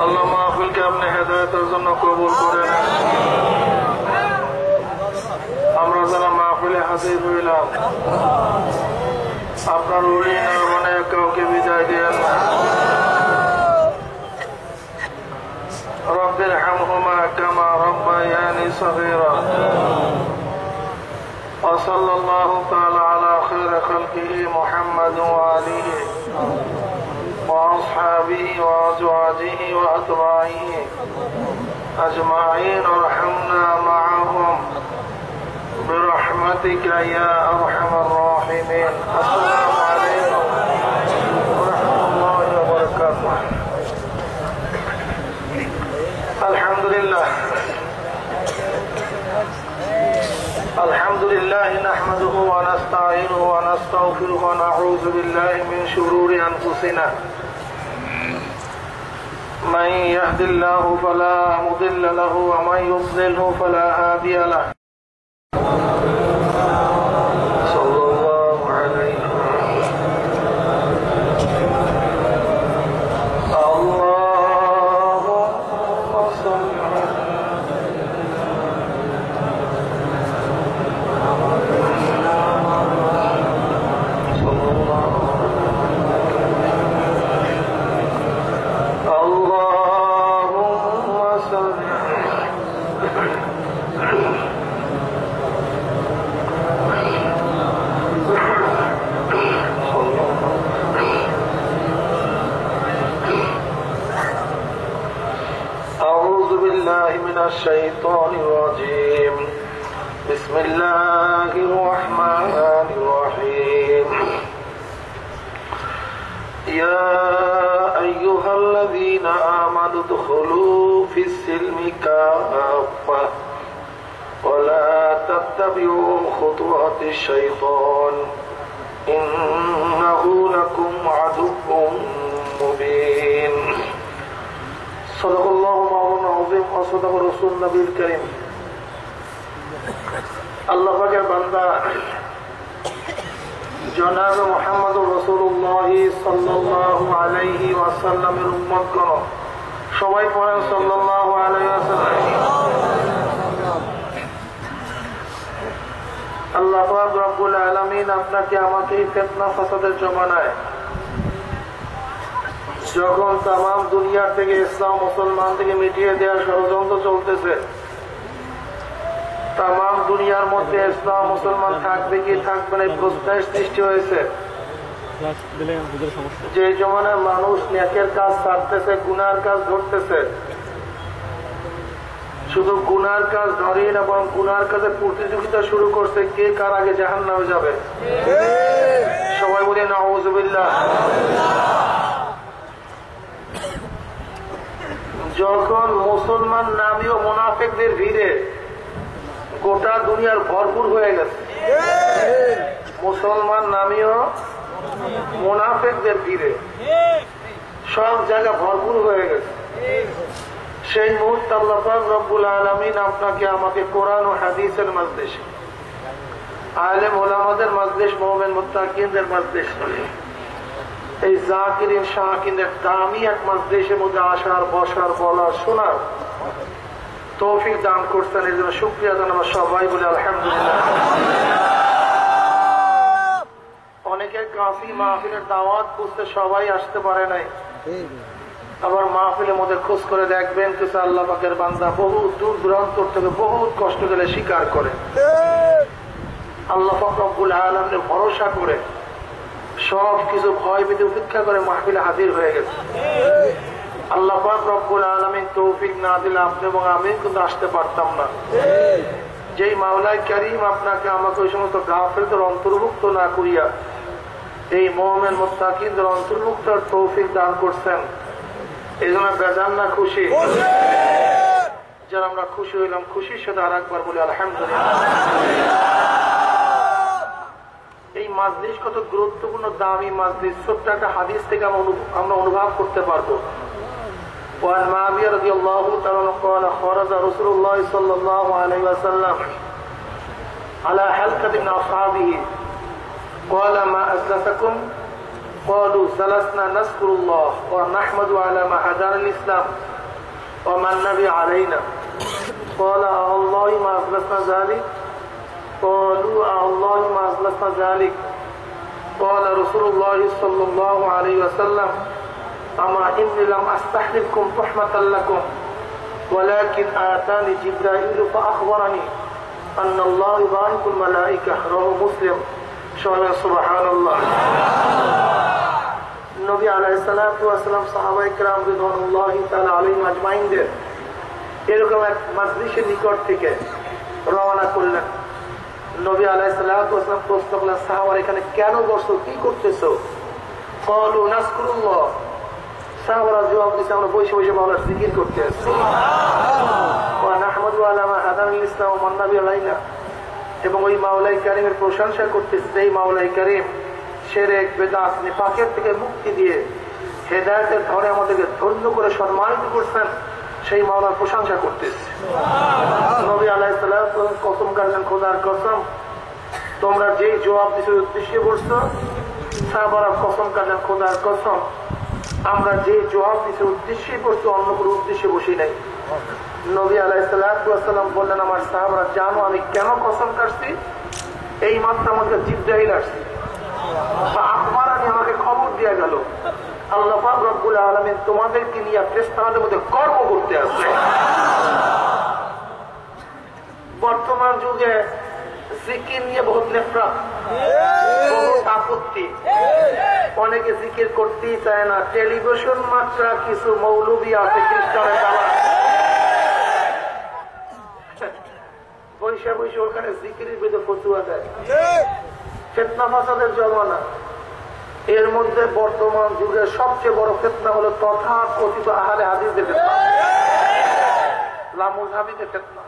আল্লাহ মাহফিলকে আপনি হেদায়েতের জন্য কবুল করে নেন। আমরা যারা মাহফিলে হাজির হইলাম আপনার ওলি মানে কাউকে বিদায় দিয়েন না। রব্বির হামহুমা কামা রব্বায়ানি সগীরা। وصلى الله تعالى على خير خلقه محمد وآله وأصحابه وأزواجه وأتباعه أجمعين وارحمنا معهم برحمتك يا أرحم الراحمين. السلام عليكم ورحمة الله وبركاته. الحمد لله الحمد لله نحمده ونستعينه ونستغفره ونعوذ بالله من شرور أنفسنا. من يهد الله فلا مضل له ومن يضلله فلا هادي له. صلى الله عليه اللهم صل من الشيطان الرجيم. بسم الله الرحمن الرحيم. يا أيها الذين آمنوا ادخلوا في السلم كافة ولا تتبعوا خطوات الشيطان إنه لكم عدو مبين. صدق الله مولانا العظيم وصدق رسول النبي الكريم. আল্লাহ পাকের বান্দা জনাব মুহাম্মদুর রাসূলুল্লাহ সাল্লাল্লাহু আলাইহি ওয়াসাল্লামের উম্মতগণ সবাই পড়েন সাল্লাল্লাহু আলাইহি ওয়াসাল্লাম। আল্লাহ পাক রব্বুল আলামিন আপনাকে আমাকে ফিতনা ফাসাদের জমানায় যখন তামাম দুনিয়া থেকে ইসলাম মুসলমান থেকে মিটিয়ে দেওয়ার ষড়যন্ত্র চলতেছে, তামাম দুনিয়ার মধ্যে ইসলাম মুসলমান থাকবে কি থাকবে না প্রশ্নের সৃষ্টি হয়েছে। যে জমানায় মানুষ নেকের কাজ ছাড়তেছে, গুনার কাজ ধরতেছে, শুধু গুনার কাজ ধরেই না বরং গুনার কাজে প্রতিযোগিতা শুরু করছে কে কার আগে জাহান্নামে যাবে। সবাই বলে নাউযুবিল্লাহ। যখন মুসলমান নামীয় মুনাফিকদের ভিড়ে গোটা দুনিয়ার ভরপুর হয়ে গেছে, মুসলমান নামীয় মুনাফিকদের ভিড়ে সব জায়গা ভরপুর হয়ে গেছে, সেই মুহূর্তে আল্লাহ পাক রব্বুল আলামিন আপনাকে আমাকে কোরআন ও হাদিসের মাজলিসে, আলেম ওলামাদের মাজলিস, মুমিন মুত্তাকিনদের মাজলিস, এই জাকিরিন শাকিরের দামি এক মাজলিসের মধ্যে আসার, বসার, বলার, শোনার তৌফিক দান করছেন। এই জন্য শুকরিয়া জানাবো সবাই বলে আলহামদুলিল্লাহ। অনেকের কাফি মাহফিলের দাওয়াত বুঝতে সবাই আসতে পারে নাই, আবার মাহফিলের মধ্যে খোঁজ করে দেখবেন কিছু আল্লাহ পাকের বান্দা বহু দূর দূরান্ত থেকে বহুত কষ্ট গেলে স্বীকার করে, আল্লাহ পাক রব্বুল আলামিনের ভরসা করে সব কিছু ভয় ভীতি উপেক্ষা করে মাহফিলে হাজির হয়ে গেছে। আল্লাহ পাক রব্বুল আলামিন তৌফিক না দিলে আপনি এবং আমি কিন্তু আসতে পারতাম না। যেই মাওলাই কারীম আপনাকে আমাকে ওই সমস্ত গাফিলদের অন্তর্ভুক্ত না করিয়া এই মুমিন মুত্তাকিনদের অন্তর্ভুক্ত তৌফিক দান করছেন, এই জন্য বেজান না খুশি? যারা আমরা খুশি হইলাম, খুশির সাথে আর একবার বলি আলহামদুলিল্লাহ। এই মাজলিস কত গুরুত্বপূর্ণ, দামি মাজলিস। ছোট্ট একটা হাদিস থেকে আমরা অনুভব করতে পারবো। وعن معاوية رضي الله تعالى عنه قال خرج رسول الله صلى الله عليه وسلم على حلقة من أصحابه قال ما أجلسكم؟ قالوا جلسنا نذكر الله ونحمد على ما هدانا الإسلام ومن النبي علينا. قال الله ما أجلسنا ذلك؟ قالوا الله ما أجلسنا ذلك. قال رسول الله صلى الله عليه وسلم أما إني لم أستحلفكم رحمة لكم ولكن آتاني جبرائيل فأخبرني أن الله يبارك الملائكة. رواه مسلم. سبحان الله. নবী আলাইহিস সালাতু ওয়াস সালাম সাহাবায়ে কেরাম রিদওয়ানুল্লাহি তাআলা আলাইহিম আজমাইনদের এরকম এক মাজলিসের নিকট থেকে রওনা করলেন। নবী আলাইহিস সালাতু ওয়াস সালাম প্রশ্ন করলেন, সাহাবারা এখানে কেন বসছো, কি করতেছো? ক্বালু নাযকুরুল্লাহ। সাহাবারা জবাব দিয়েছে, আমরা বসে বসে মাওলার জিকির করতে আছি। ওয়া নাহমাদু আলা মা হাদানাল ইসলাম ওয়া মান নাবী আলাইনা। এবং ওই মাওলাই কারীমের প্রশংসা করতেছে, যেই মাওলাই কারীম শিরক বিদআত নিফাকের থেকে মুক্তি দিয়ে হেদায়েতের ধরে আমাদেরকে ধন্য করে সম্মানিত করছেন, সেই মাওলার প্রশংসা করতেছে। নবী আলাইহিস সালাতু ওয়াস সালাম কসম কাটলেন, খোদার কসম তোমরা যেই জবাব দিছো উদ্দেশ্যে বসছো। সাহাবারা কসম কাটলেন, খোদার কসম আমরা যে জবাব দিছি উদ্দেশ্যে বসছো, অন্য কোনো উদ্দেশ্যে বসি নাই। নবী আলাইহিস সালাতু ওয়াস সালাম বললেন, আমার সাহাবারা জানো আমি কেন কসম কাটছি? এই মাত্র আমাকে জিবরাইল আসছে, আমাকে খবর দিয়ে গেল আল্লাহ পাক রব্বুল আলামিন তোমাদেরকে নিয়ে ফেরেশতাদের মধ্যে কর্ম করতে আসছে। বর্তমান যুগে জিকির নিয়ে বহুত নেফরত, বহুত আপত্তি। অনেকে জিকির করতেই চায় না। টেলিভিশন মাত্র কিছু মৌলবী আছে খ্রিস্টানের দ্বারা বৈশা বৈশা ওখানে জিকিরের বিরুদ্ধে ফতুয়া দেয়। ফিতনা ফাসাদের জমানা। এর মধ্যে বর্তমান যুগের সবচেয়ে বড় ফিতনা হলো তথা কথিত আহলে হাদিসদের ফিতনা, লামুজহাবিদের ফিতনা।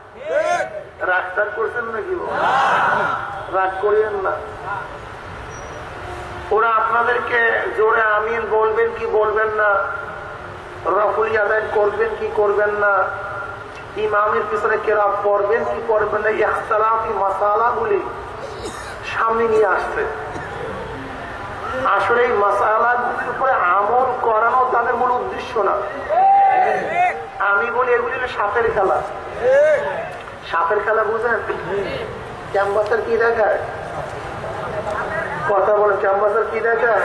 রাগটার করছেন নাকি? রাগ করিয়েন না। ওরা আপনাদেরকে জোরে আমিন বলবেন কি বলবেন না, রফুলি আদায় করবেন কি করবেন না, ইমামের পিছনে কেরাত পড়বেন কি পড়বেন না, ইখতিলাফি মাসালাগুলি সামনে নিয়ে আসছে। আসলে এই মাসালাগুলির উপরে আমল করানো তাদের মূল উদ্দেশ্য না। আমি বলি এগুলি সাপের খেলা। সাপের খেলা বুঝেন? ক্যাম্পাসের কি দেখায়? কথা বলেন, ক্যাম্পাসের কি দেখায়?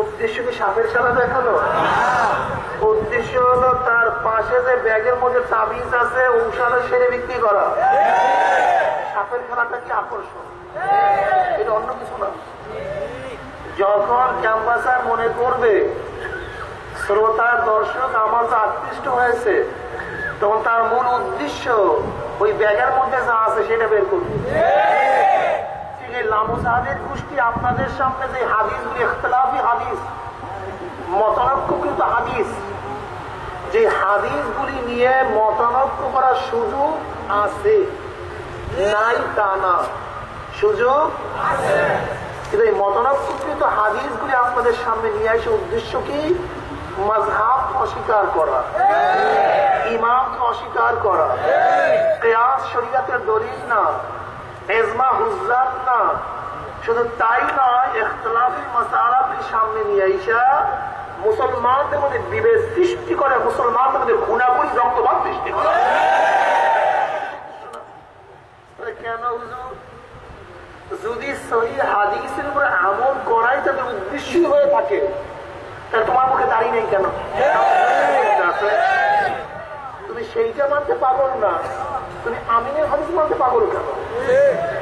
উদ্দেশ্য কি সাপের খেলা দেখানো? উদ্দেশ্য হলো তার পাশে যে ব্যাগের মধ্যে তাবিজ আছে ঔষধ সেরে বিক্রি করা। সাপের খেলাটা কি আকর্ষণ, এটা অন্য কিছু না। যখন ক্যাম্পাসার মনে করবে শ্রোতা দর্শক আমার তো আকৃষ্ট হয়েছে, তখন তার মূল উদ্দেশ্য ওই ব্যাগের মধ্যে যা আছে সেটা বের করবে। ঠিক এই লামুজাহাদের গোষ্ঠী আপনাদের সামনে যে হাদিসগুলি ইখতিলাফি হাদিস, মতানৈক্যকৃত হাদিস, যে হাদিসগুলি নিয়ে মতানৈক্য করার সুযোগ আছে, নাই তা না, সুযোগ আছে। কিন্তু এই মতানৈক্যকৃত হাদিসগুলি আপনাদের সামনে নিয়ে আসে উদ্দেশ্য কি? মাযহাব অস্বীকার করা, ইমামকে অস্বীকার করা, কিয়াস শরীয়তের দলিল না, ইজমা হুজ্জাত না। শুধু তাই নয়, ইখতিলাফি মাসালাগুলি সামনে নিয়ে আইসা মুসলমানদের মধ্যে বিভেদ সৃষ্টি করে, মুসলমানদের মধ্যে খুনাখুনি রক্তপাত সৃষ্টি করে। কেন হুজুর? যদি সহিহ হাদিসের উপরে আমল করাই তাদের উদ্দেশ্য হয়ে থাকে, তাহলে তোমার মুখে দাঁড়িয়ে নেই কেন? তুমি সেইটা মানতে পাগল না, তুমি আমিনের হাদিস মানতে পাগল কেন?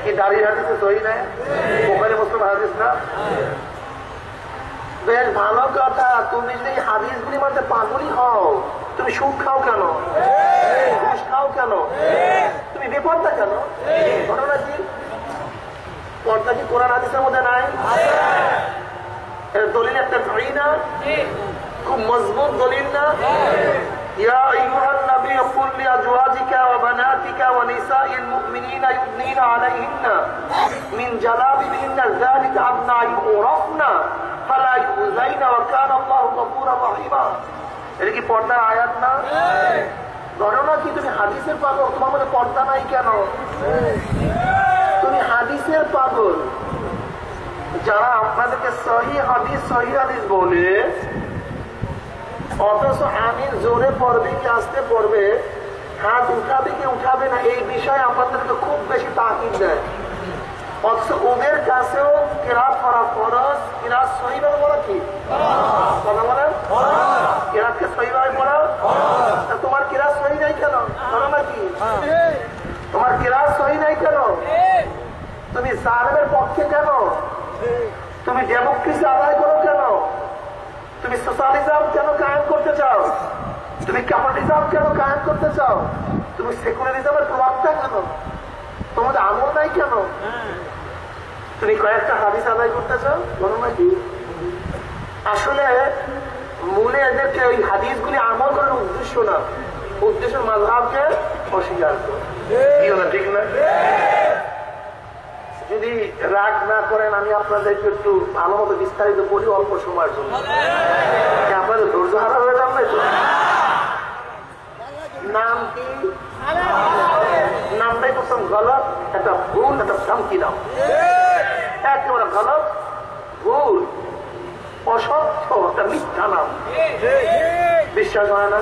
কি দাঁড়িয়ে হাদিসে সহিহ না, বুখারী মুসলিম হাদিস না? বেশ ভালো কথা। তুমি যদি হাদিসগুলি মানতে পাগলই হও, তুমি সুদ খাও কেন, ঘুষ খাও কেন, তুমি বেপরদা কেন? ঘটনা কি? পর্দা কি কোরআন হাদিসের মধ্যে নাই? দলিল একটা ধরি না। খুব মজবুত দলিল না? ইয়া আইয়ুহান নবী কুল লিআজওয়াজিকা ওয়া বানাতিকা ওয়া নিসাইল মুমিনিনা ইউদনিনা আলাইহিন্না মিন জালাবিবিহিন্না যালিকা আদনা ইউরাফনা ফালা ইউযাইনা ওয়া কানা আল্লাহু গফুরার রহিমা। এটা কি পর্দার আয়াত না? ঘটনা কি তুমি হাদিসের পাগল? তোমার মধ্যে পর্দা নাই কেন? তুমি হাদিসের পাগল। যারা আপনাদেরকে সহি হাদিস বলে, অথচ আমিন জোরে পড়বে কি আসতে পড়বে, হাত উঠাবে কি উঠাবে না, এই বিষয়ে আপনাদেরকে খুব বেশি তাকিদ দেয়। অথচ ওদের কাছেও কিরাত পড়া ফরজ। কিরাত সহিভাবে পড়া কি কথা বলেন? কিরাতকে সহিভাবে পড়া। তোমার কিরাত সহি নাই কেন? বলো না কি তোমার কিরাত সহি নাই কেন? তুমি জালেমের পক্ষে কেন? তুমি ডেমোক্রেসি আদায় করো কেন? তুমি সোশ্যালিজম কেন কায়েম করতে চাও? তুমি ক্যাপিটালিজম কেন কায়েম করতে চাও? তুমি সেকুলারিজমের প্রভাবটা কেন? তোমাদের আমল নাই কেন? তুমি কয়েকটা হাদিস আদায় করতে চাও, বলো নাকি? আসলে মূলে এদেরকে ওই হাদিসগুলি আমল করার উদ্দেশ্য না, উদ্দেশ্য মাযহাবকে অস্বীকার করা। ঠিক না? যদি রাগ না করেন আমি আপনাদেরকে একটু ভালো মতো বিস্তারিত বলি অল্প সময়ের জন্য। আপনাদের ধৈর্য হারা হয়ে যান না? নাম কি? নামটাই প্রথম গলত, একটা ভুল, একটা ধমকি নাম, একেবারে গলত, ভুল, অসত্য, একটা মিথ্যা নাম। বিশ্বাস হয় না?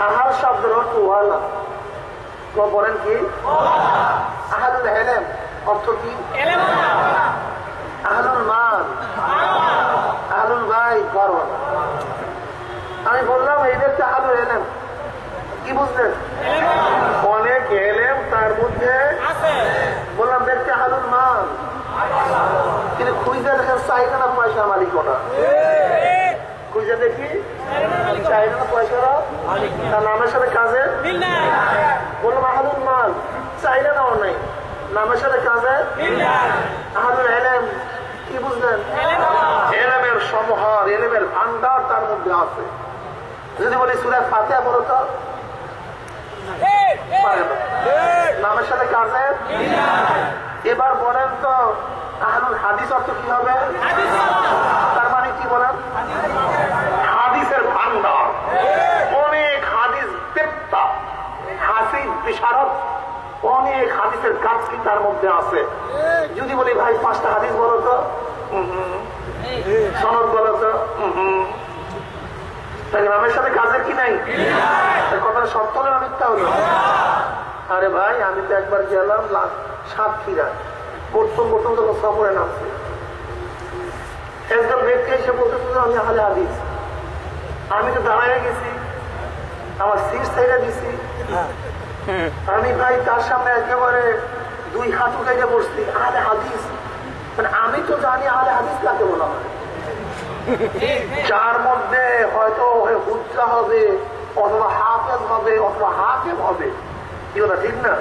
আহার শব্দের অর্থ ওয়ালা। বলেন কি? আহাদুল এলেম অর্থ কি? আহলুল মাল, আহলুল ভাই করো। আমি বললাম এইদেরকে আহলুল এলেম কি বুঝলেন? অনেক এলেম তার মধ্যে। বললাম দেখতে আহলুল মাল, কিন্তু খুঁজে দেখেন চাহিদা না পয়সা মালিক ওটা। খুঁজে দেখি চাহিদা না পয়সারা, তার নামের সাথে কাজে। বললাম আহলুল মাল, চাহিদা নাও নাই, নামের সাথে কাজে। আহলুল এলেম কি বুঝলেন? এলেমের সমাহার, এলেমের ভান্ডার তার মধ্যে আছে। যদি বলি সূরা ফাতিহা পড়ো তো নামের সাথে কাজে। এবার বলেন তো আহলুল হাদিস অর্থ কি হবে? তার মানে কি বলেন? হাদিসের ভান্ডার, অনেক হাদিস বেত্তা, হাদিস বিশারদ, অনেক হাদিসের কাজটি তার মধ্যে আছে। যদি বলি ভাই 5টা হাদিস বলো তো, সনদ বলো তো, নামের সাথে কাজের কি নাই? কথা সত্য না মিথ্যা হলো? আরে ভাই আমি তো একবার গেলাম সাতক্ষীরা, প্রথম যখন সফরে নামছে, একজন ব্যক্তি এসে বলতেছিল আমি আহলে হাদিস। আমি তো দাঁড়ায় গেছি, আমার সিট সাইডে দিছি। আমি ভাই তার সামনে একেবারে 2 হাত উঠাইতে বসছি, আহলে হাদিস। মানে আমি তো জানি আহলে হাদিস কাকে বলা হয়, যার মধ্যে হয়তো হুজ্জা হবে, অথবা হাফেজ হবে, অথবা হাকিম হবে। কি বলা ঠিক না?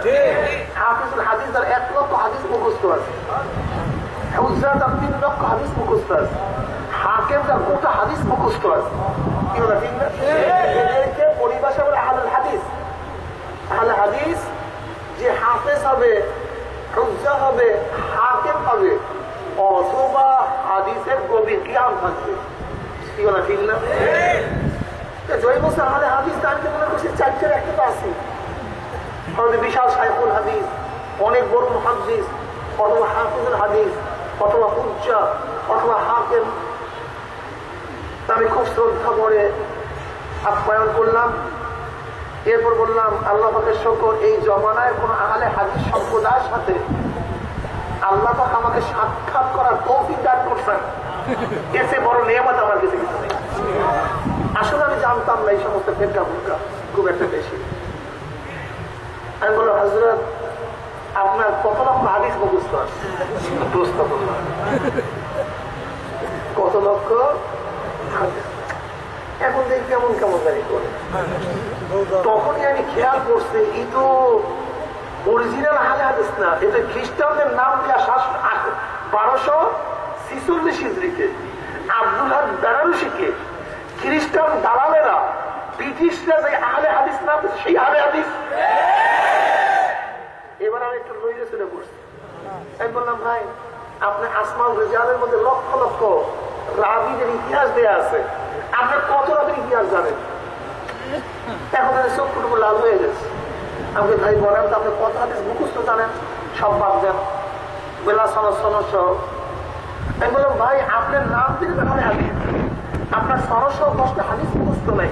হাফিজুল হাদিস তার 1 লক্ষ হাদিস মুখস্থ আছে, হুজ্জা তার 3 লক্ষ হাদিস মুখস্থ আছে, হাকিম তার গোটা হাদিস মুখস্থ আছে। কি বলা ঠিক না? এদেরকে পরিভাষা বলে আহলুল হাদিস। আহলে হাদিস যে হাফেজ হবে, হুজ্জা হবে, হাকিম হবে, অথবা হাদিসের গভীর জ্ঞান থাকবে। কি বলা ঠিক না? জয় বলছে আহলে হাদিস, আমি তো মনে করছি 4-4 একটা তো আছে। বিশাল শাইখুল হাদিস, অনেক বড় মুহাদ্দিস, অথবা হাফিজুল হাদিস, অথবা হুজ্জা, অথবা হাকিম। আমি খুব শ্রদ্ধা করে আপ্যায়ন করলাম। এরপর বললাম আল্লাহ পাকের শুকর, এই জমানায় কোন আহলে হাদিস সম্প্রদায়ের সাথে আল্লাহ পাক আমাকে সাক্ষাৎ করার তৌফিক দান করছেন, এর চেয়ে বড় নিয়ামত আমার কাছে কিছু নেই। আসলে আমি জানতাম না এই সমস্ত ফেরকা ফুরকা খুব একটা বেশি। আমি বললাম হযরত আপনার কত লক্ষ হাদিস মুখস্থ আছে? প্রশ্ন করলাম কত লক্ষ হাদিস। এখন দেখি কেমন কেমন গাড়ি করে। তখনই আমি খেয়াল করছি এই তো অরিজিনাল আহলে হাদিস না, এটা খ্রিস্টানদের নাম দেওয়া 1246 হিজরিতে আব্দুল হক বেনারসিকে খ্রিস্টান দালালেরা ব্রিটিশরা যে আহলে হাদিস না সেই আহলে হাদিস। এবার আমি একটু লইলে চলে পড়ছি। আমি বললাম ভাই আপনি আসমাউল রিজালের মধ্যে লক্ষ লক্ষ রাবিদের ইতিহাস দেয়া আছে, আপনার কত রাবির ইতিহাস জানেন? এখন চোখ টুকু লাল হয়ে গেছে। আমাকে ভাই বলেন তো আপনি কত হাদিস মুখস্থ জানেন? সব বাদ দেন, বেলা সনদ সহ। আমি বললাম ভাই আপনার নাম থেকে তাহলে হাদিস, আপনার সনদ সহ 10টা হাদিস মুখস্থ নাই,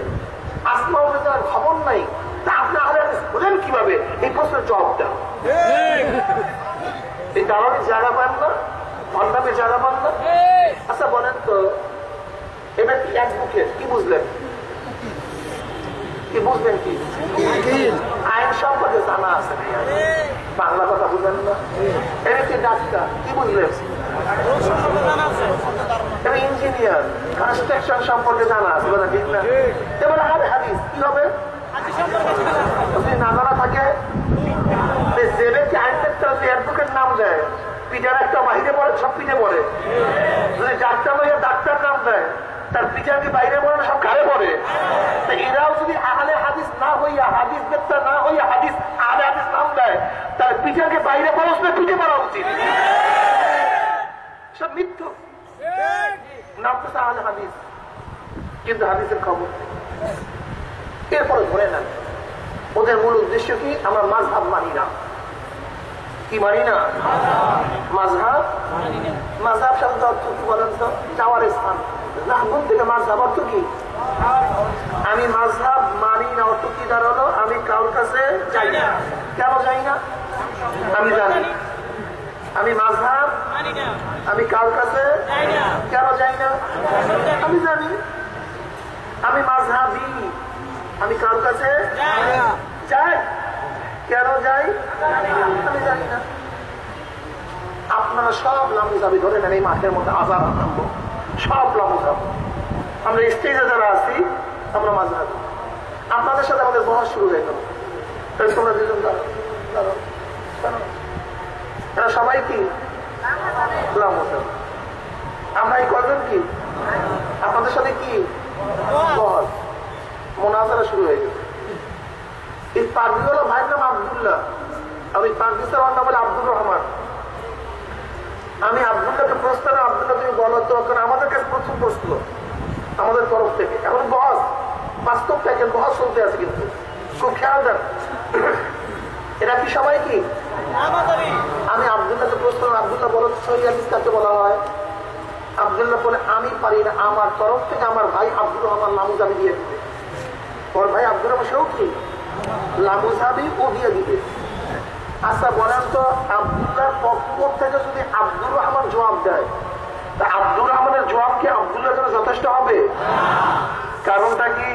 আসমাউল রিজালের খবর নাই, তা আপনি আহলে হাদিস বলেন কিভাবে? এই প্রশ্নের জবাব দেন। এই দালালের জায়গা পান না, ভণ্ডামের জায়গা পান না। আচ্ছা বলেন তো এবার কি এক মুখে কি বুঝলেন? কি বুঝলেন? কি আইন সম্পর্কে জানা আছে, বাংলা কথা বুঝলেন না? এটা কি ডাক্তার, কি বুঝলেন? এটা ইঞ্জিনিয়ার, কনস্ট্রাকশন সম্পর্কে জানা আছে, বলে ঠিক না? এবার আহলে হাদিস কি হবে? যদি না জানা থাকে জেলে কি আইন অ্যাডভোকেট নাম দেয়, পিটার একটা বাইরে পড়ে, সব পিঠে পড়ে। যদি ডাক্তার হইয়া ডাক্তার নাম দেয়, তার পিটার কি বাইরে পড়ে না সব ঘাড়ে পড়ে? এরাও যদি আহলে হাদিস না হইয়া, হাদিস বেত্তা না হইয়া হাদিস আহলে হাদিস নাম দেয়, তার পিটারকে বাইরে পড়াস না পিঠে পড়া উচিত। সব মিথ্যা, নাম তো আহলে হাদিস, কিন্তু হাদিসের খবর নেই। এরপরে ধরে নেন ওদের মূল উদ্দেশ্য কি? আমরা মাযহাব মানি না। কি মানি না? মাযহাব। মাযহাব শব্দ অর্থ কি বলেন তো? যাওয়ার স্থান। রাহবত থেকে মাযহাব অর্থ কি? আমি মাযহাব মানি না অর্থ কি দাঁড়ালো? আমি কারোর কাছে যাই না। কেন যাই না? আমি জানি। আমি মাযহাব আমি কারোর কাছে কেন যাই না? আমি জানি। আমি মাযহাবী, আমি কারোর কাছে যাই। কেন যাই? আমি জানি না। আপনারা সব লামুজাবি ধরে নেন, এই মাঠের মধ্যে আজাদ আনবো, সব লামুজাব। আমরা স্টেজে যারা আছি আমরা মাযহাবী। আপনাদের সাথে আমাদের বহস শুরু হয়ে গেল। তোমরা দুজন এরা সবাই কি লামুজাবি। আমরা এই কজন কি? আপনাদের সাথে কি বহস, মোনাজারা শুরু হয়ে গেছে। এই পাগড়িওয়ালা ভাইয়ের নাম আব্দুল্লাহ, আর ওই পাগড়িসার নাম বলে আব্দুর রহমান। আমি আব্দুল্লাহকে প্রশ্ন, আব্দুল্লাহ তুমি বলো তো, কারণ আমাদের কাছে প্রথম প্রশ্ন আমাদের তরফ থেকে। এখন বহস বাস্তব দেখেন, বহস চলতে আছে, কিন্তু খুব খেয়াল দেন। এরা কি সবাই কি? আমি আব্দুল্লাহকে প্রশ্ন, আব্দুল্লাহ বলো সহি হাদিস কাকে বলা হয়? আব্দুল্লাহ বলে আমি পারি না, আমার তরফ থেকে আমার ভাই আব্দুর রহমান লামুজাবি দিয়ে দিবে। ওর ভাই আব্দুর রহমান সেও কি লামুজাবি, ও দিয়ে দিবে। আচ্ছা বলেন তো আব্দুল্লাহর পক্ষ থেকে যদি আব্দুর রহমান জবাব দেয়, তা আব্দুর রহমানের জবাব কি আব্দুল্লাহর জন্য যথেষ্ট হবে? কারণটা কি?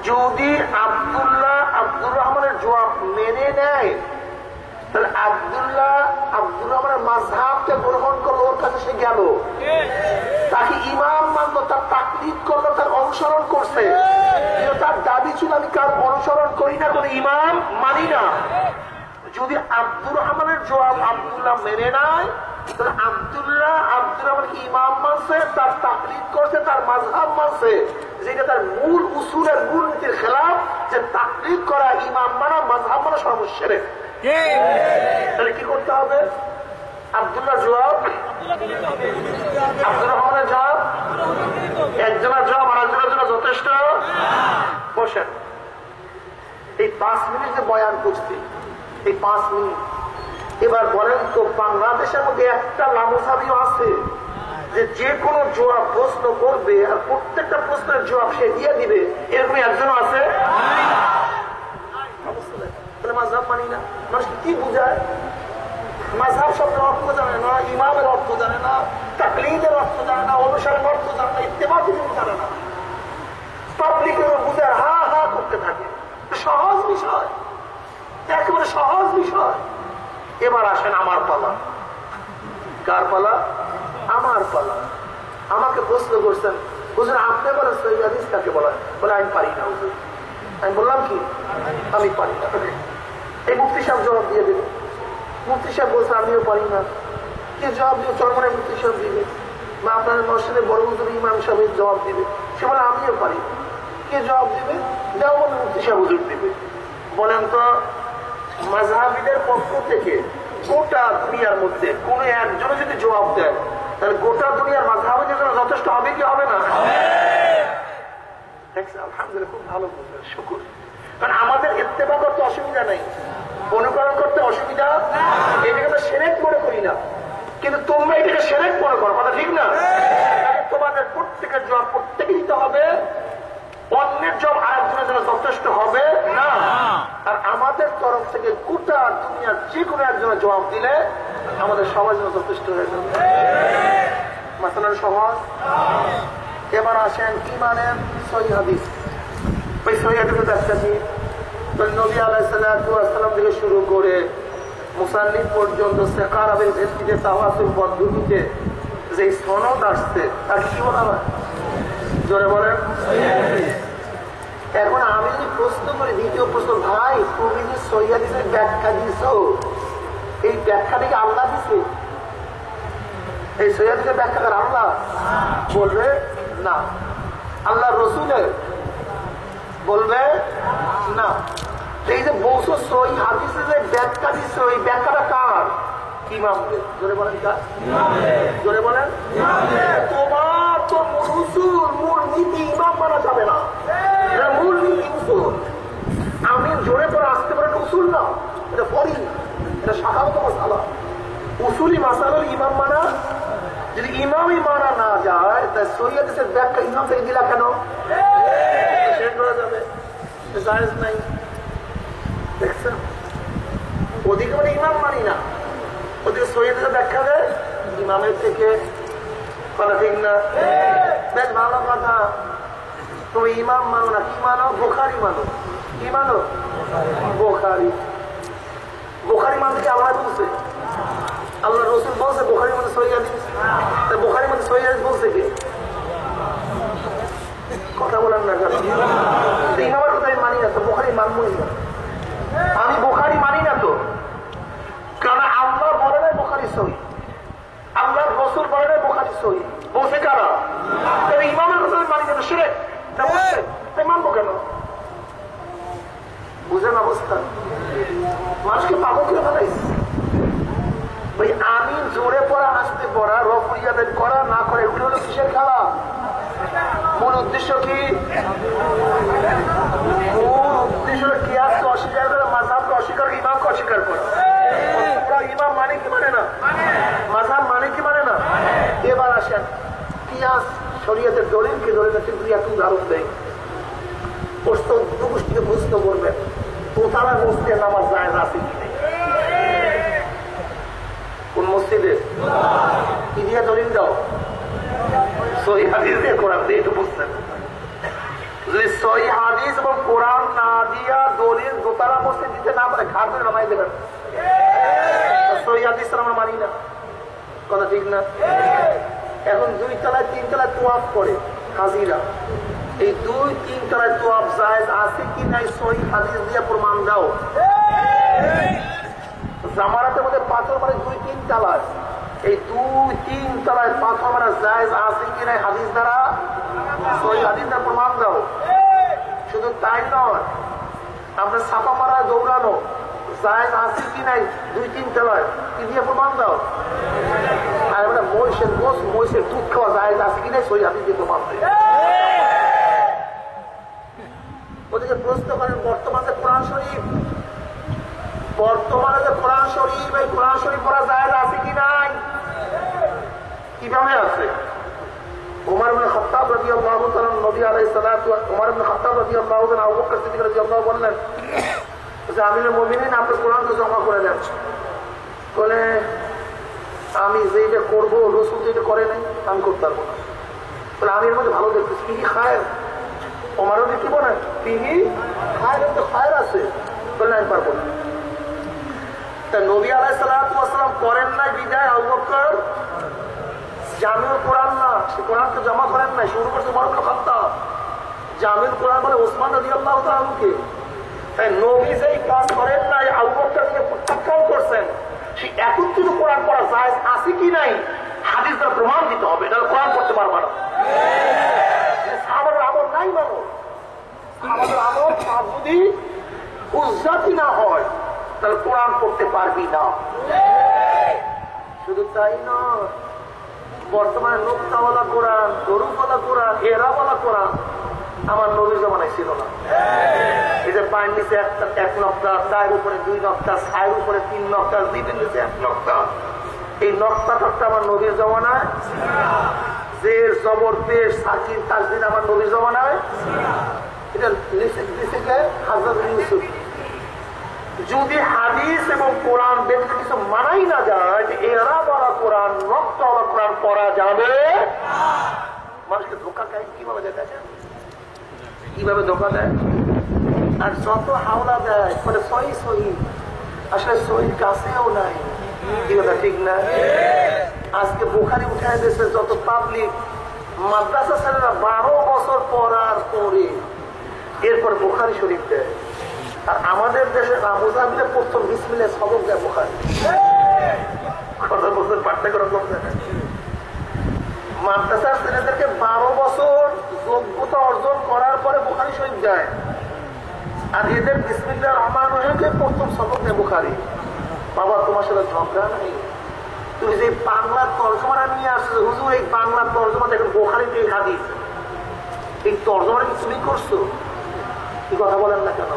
যদি আব্দুল্লাহ আব্দুর রহমানের জবাব মেনে নেয়, তাহলে আব্দুল্লাহ আব্দুর রহমানের মাযহাবকে গ্রহণ করলো, ওর কাছে সে গেল, তাকে ইমাম মানলো, তার তাকলিদ করলো, তার অনুসরণ করছে। তার দাবি ছিল আমি কার অনুসরণ করি না, কোন ইমাম মানি না। যদি আব্দুর রহমানের জবাব আব্দুল্লাহ মেনে নেয়, তাহলে আব্দুল্লাহ আব্দুর রহমানকে ইমাম মানছে, তার তাকলিদ করছে, তার মাযহাব মানছে, যেটা তার মূল উসুলের মূল নীতির খেলাফ, যে তাকলিদ করা, ইমাম মানা, মাযহাব মানা সর্বশেষ। তাহলে কি করতে হবে? আব্দুল্লাহ জবাব, আব্দুর রহমানের জবাব, একজনের জবাব আর একজনের জন্য যথেষ্ট। বসেন, এই 5 মিনিট যে বয়ান করছি, এই 5 মিনিট, এবার বলেন তো বাংলাদেশের মধ্যে একটা লামুজাবিও আছে যে কোনো জবাব প্রশ্ন করবে আর প্রত্যেকটা প্রশ্নের জবাব সে দিয়ে দিবে? এরকম একজনও আছে? মাযহাব মানি না। মানুষকে কি বুঝায়? মাযহাব শব্দের অর্থ জানে না, ইমামের অর্থ জানে না, তাকলীদের অর্থ জানে না, অনুসারের অর্থ জানে না, ইত্তেবা কিছু জানে না। পাবলিকের বুঝায় হা হা করতে থাকে। সহজ বিষয়, একেবারে সহজ বিষয়। এবার আসেন আমার পালা। কার পালা? আমার পালা। আমাকে প্রশ্ন করছেন, হুজুর আপনি বলেন সহিহ হাদিস কাকে বলা? বলে আমি পারি না হুজুর। আমি বললাম কি আমি পারি না। এই মুফতি সাহেব জবাব দিয়ে দেবে। মুফতি সাহেব বলছে আমিও পারি না। কে জবাব দিয়ে? চরমনের মুফতি সাহেব দিবে, বা আপনার মসজিদের বড় হুজুর ইমাম সাহেব জবাব দিবে। সে বলে আমিও পারি। কে জবাব দেবে? দেওবন্দি মুফতি সাহেব হুজুর দেবে। বলেন তো মাযহাবীদের পক্ষ থেকে গোটা দুনিয়ার মধ্যে কোন একজনে যদি জবাব দেয় তাহলে গোটা দুনিয়ার মাযহাবীদের জন্য যথেষ্ট হবে কি হবে না? আলহামদুলিল্লাহ, খুব ভালো বলছেন, শুকর। কারণ আমাদের ইত্তেবা করতে অসুবিধা নেই, অনুকরণ করতে অসুবিধা, এটাকে আমরা শিরক মনে করি না, কিন্তু তোমরা এটাকে শিরক মনে করো, কথা ঠিক না? তোমাদের প্রত্যেকের জবাব প্রত্যেকে দিতে হবে, অন্যের জবাব আরেকজনের জন্য যথেষ্ট হবে না। আর আমাদের তরফ থেকে গোটা দুনিয়ার যে কোনো একজনের জবাব দিলে আমাদের সবার জন্য যথেষ্ট হয়ে যাবে। মাসালার সহজ। এবার আসেন ইমানের সহিহ হাদিস। ওই সহিহ হাদিসে দেখতেছি নবী আলাইহিস সালাম থেকে শুরু করে মুসান্নিফ পর্যন্ত সেকারাবের ভিত্তিতে তাওয়াসুল পদ্ধতিতে যে সনদ আসছে তাকে কি বলা হয়? জোরে বলেন। এখন আমি যদি প্রশ্ন করি, দ্বিতীয় প্রশ্ন, ভাই তুমি যে সহিহ হাদিসের ব্যাখ্যা দিছো, এই ব্যাখ্যাটা কি আল্লাহ দিছে? এই সহিহ হাদিসের ব্যাখ্যাকার আল্লাহ? বলবে না। আল্লাহ রসুলের? বলবে না। এই যে বলছো সহিহ হাদিসের যে ব্যাখ্যা দিছো, এই ব্যাখ্যাটা কার? ইমামদের। জোরে বলেন কার? জোরে বলেন। তোমার তো রসুল মূল নীতি ইমাম মানা যাবে না, এটা মূল নীতি উসুল। আমি জোরে করে আসতে পারেন উসুল না, এটা পড়ি, এটা শাখাগত মাসালা। উসুলি মাসালার ইমাম মানা, যদি ইমামই মানা না যায় তাই সহিহ হাদিসের ব্যাখ্যা ইমাম থেকে দিলা কেন? শেষ করা যাবে, জায়েজ নাই। দেখছেন, ওদিকে মানে ইমাম মানি না, ওদিকে সহিহ হাদিসের ব্যাখ্যা দেয় ইমামের থেকে, কথা ঠিক না? বেশ ভালো কথা। তুমি ইমাম মানো না, কি মানো? বুখারী মানো। কি মানো? বুখারী। বুখারী মানতে কি আল্লাহ বলছে? আল্লাহ রসুল বলছে বুখারীর মধ্যে সহিহ হাদিস? বুখারীর মধ্যে সহিহ হাদিস বলছে কি? কথা বলেন না কেন? ইমামের কথা আমি মানি না তো, বুখারী মানবই না। আমি বুখারী মানি না তো, কারণ আল্লাহ বলে নাই বুখারী সহিহ, আল্লাহ রসুল বলে নাই বুখারী সহিহ, বলছে কারা? ইমামের কথা আমি মানি না, শিরক। তাই মানবো কেন? বুঝেন অবস্থা? মানুষকে পাগল করে ফেলাইছে। ভাই আমি জোরে পড়া, আসতে পড়া, রফিয়াদের করা না করে, এগুলো হলো কিসের খেলা? মূল উদ্দেশ্য কি? মূল উদ্দেশ্য কিয়াসকে অস্বীকার করে, মাযহাবকে অস্বীকার করে, ইমামকে অস্বীকার করে। ইমাম মানে কি মানে না, মাযহাব মানে কি মানে না। এবার আসেন কিয়াস শরীয়তের দলিলকে ধরে কিন্তু একটু উদাহরণ দেয়। প্রশ্ন দুগোষ্ঠীকে প্রশ্ন করবেন, তোতারা মসজিদে নামাজ জায়েজ আছে কি নেই? কোন মসজিদে? কি দিয়ে দলিল দাও? সহিহ হাদিস দিয়ে, কোরআন দিয়ে, একটু বুঝতেন। যদি সহিহ হাদিস এবং কোরআন না দিয়া দলিল দোতারা মসজিদ দিতে না পারে, ঘাট ধরে নামাই দেবেন। সহিহ হাদিস আমরা মানি না, কথা ঠিক না? এখন 2 তলায় 3 তলায় তোয়াফ করে হাজিরা, এই 2-3 তলায় তোয়াফ জায়েজ আছে কি নাই সহিহ হাদিস দিয়ে প্রমাণ দাও। জামারাতের মধ্যে পাথর মানে 2-3 তলায়, এই 2-3 তলায় পাথর মানে জায়েজ আছে কি নাই হাদিস দ্বারা, সহিহ হাদিস দ্বারা প্রমাণ দাও। শুধু তাই নয়, আমরা ছাপা মারা দৌড়ানো জায়েজ আছে কি নাই 2-3 তলায়, কি দিয়ে প্রমাণ দাও। আর আমরা মহিষের গোস, মহিষের দুধ খাওয়া জায়েজ আছে কি নাই সহিহ হাদিস দিয়ে প্রমাণ দেয়। ওদিকে প্রশ্ন করেন বর্তমানে কোরআন শরীফ, বর্তমানে যে কোরআন শরীফ, এই কোরআন শরীফ পড়া জায়েজ আছে কি নাই? কিভাবে আছে? উমর ইবনে খাত্তাব রাদিয়াল্লাহু তাআলা নবী আলাইহিস সালাতু উমর ইবনে খাত্তাব রাদিয়াল্লাহু তাআলা আবু বকর সিদ্দিক রাদিয়াল্লাহু বললেন যে আমিরুল মুমিনিন আপনি কোরআনকে জমা করে দেন। বলে আমি যেটা করবো রসুল যেটা করে নাই আমি করতে পারবো না। বলে আমি এর মধ্যে ভালো দেখতেছি পিহি খায়ের, ওমরও কি বলেন পিহি খায়ের তো খায়ের আছে, বলে আমি পারবো না। তা নবী আলাইহিস সালাতু ওয়াস সালাম করেন নাই বিদায় আবু বকর জামিউল কোরআন না, সে কোরআনকে জমা করেন নাই, শুরু করছে উমর ইবনে খাত্তাব। জামিউল কোরআন বলে ওসমান রাদিয়াল্লাহু তাআলা আনহুকে। তাই নবী যেই কাজ করেন নাই আবু বকর থেকে প্রত্যাখ্যান করছেন, সে একত্রিত কোরআন পড়া জায়েজ আছে কি নাই হাদিস দ্বারা প্রমাণ দিতে হবে, তাহলে কোরআন পড়তে পারবে না। সাহাবারা নাই মানুষ। আমাদের আমল যদি উজ্জাতি না হয় তাহলে কোরআন পড়তে পারবি না। শুধু তাই নয়, বর্তমানে নোক্তাওয়ালা কোরআন, দরুদওয়ালা কোরআন, এরাওয়ালা কোরআন আমার নবীর জমানায় ছিল না। এই যে পায়ের নিচে এক নক্তা, তায়ের উপরে 2 নক্তা, ছায়ের উপরে 3 নক্তা, দিনের নিচে 1 নক্তা, এই নক্তা টক্তা আমার নবীর জমানায়, যে জবর পেশ সাকির তাকদির আমার নবীর জমানায়, এটা লিখে হযরত ইউসুফ। যদি হাদিস এবং কোরআন ব্যতীত কিছু মানাই না যায়, এরা বলা কোরআন, নক্তা বলা কোরআন পড়া যাবে। মানুষকে ধোকা দেয় কিভাবে, দেখেন কিভাবে ধোকা দেয়। আর যত হাওলা দেয় মানে সহি সহি, আসলে সহির কাছেও নাই। কি কথা ঠিক না? আজকে বুখারি উঠায় দিয়েছে যত পাবলিক মাদ্রাসা ছেলেরা 12 বছর পড়ার পরে এরপর বুখারি শরীফ দেয়। আর আমাদের দেশে আবুজাবিলে প্রথম বিসমিল্লাহ সবক দেয় বুখারি। কত বছর পার্থক্য রকম দেয়। মাদ্রাসার ছেলেদেরকে 12 বছর যোগ্যতা অর্জন করার পরে বুখারি শরীফ দেয়। আর এদের বিসমিল্লাহির রহমানির রহিমকে প্রথম সবক দেয় বুখারি। বাবা তোমার সাথে ঝগড়া নাই, তুমি যে বাংলার তর্জমাটা নিয়ে আসছো, হুজুর এই বাংলার তর্জমা দেখেন বুখারীতে এই হাদিস, এই তর্জমাটা কি তুমি করছো? কি কথা বলেন না কেন?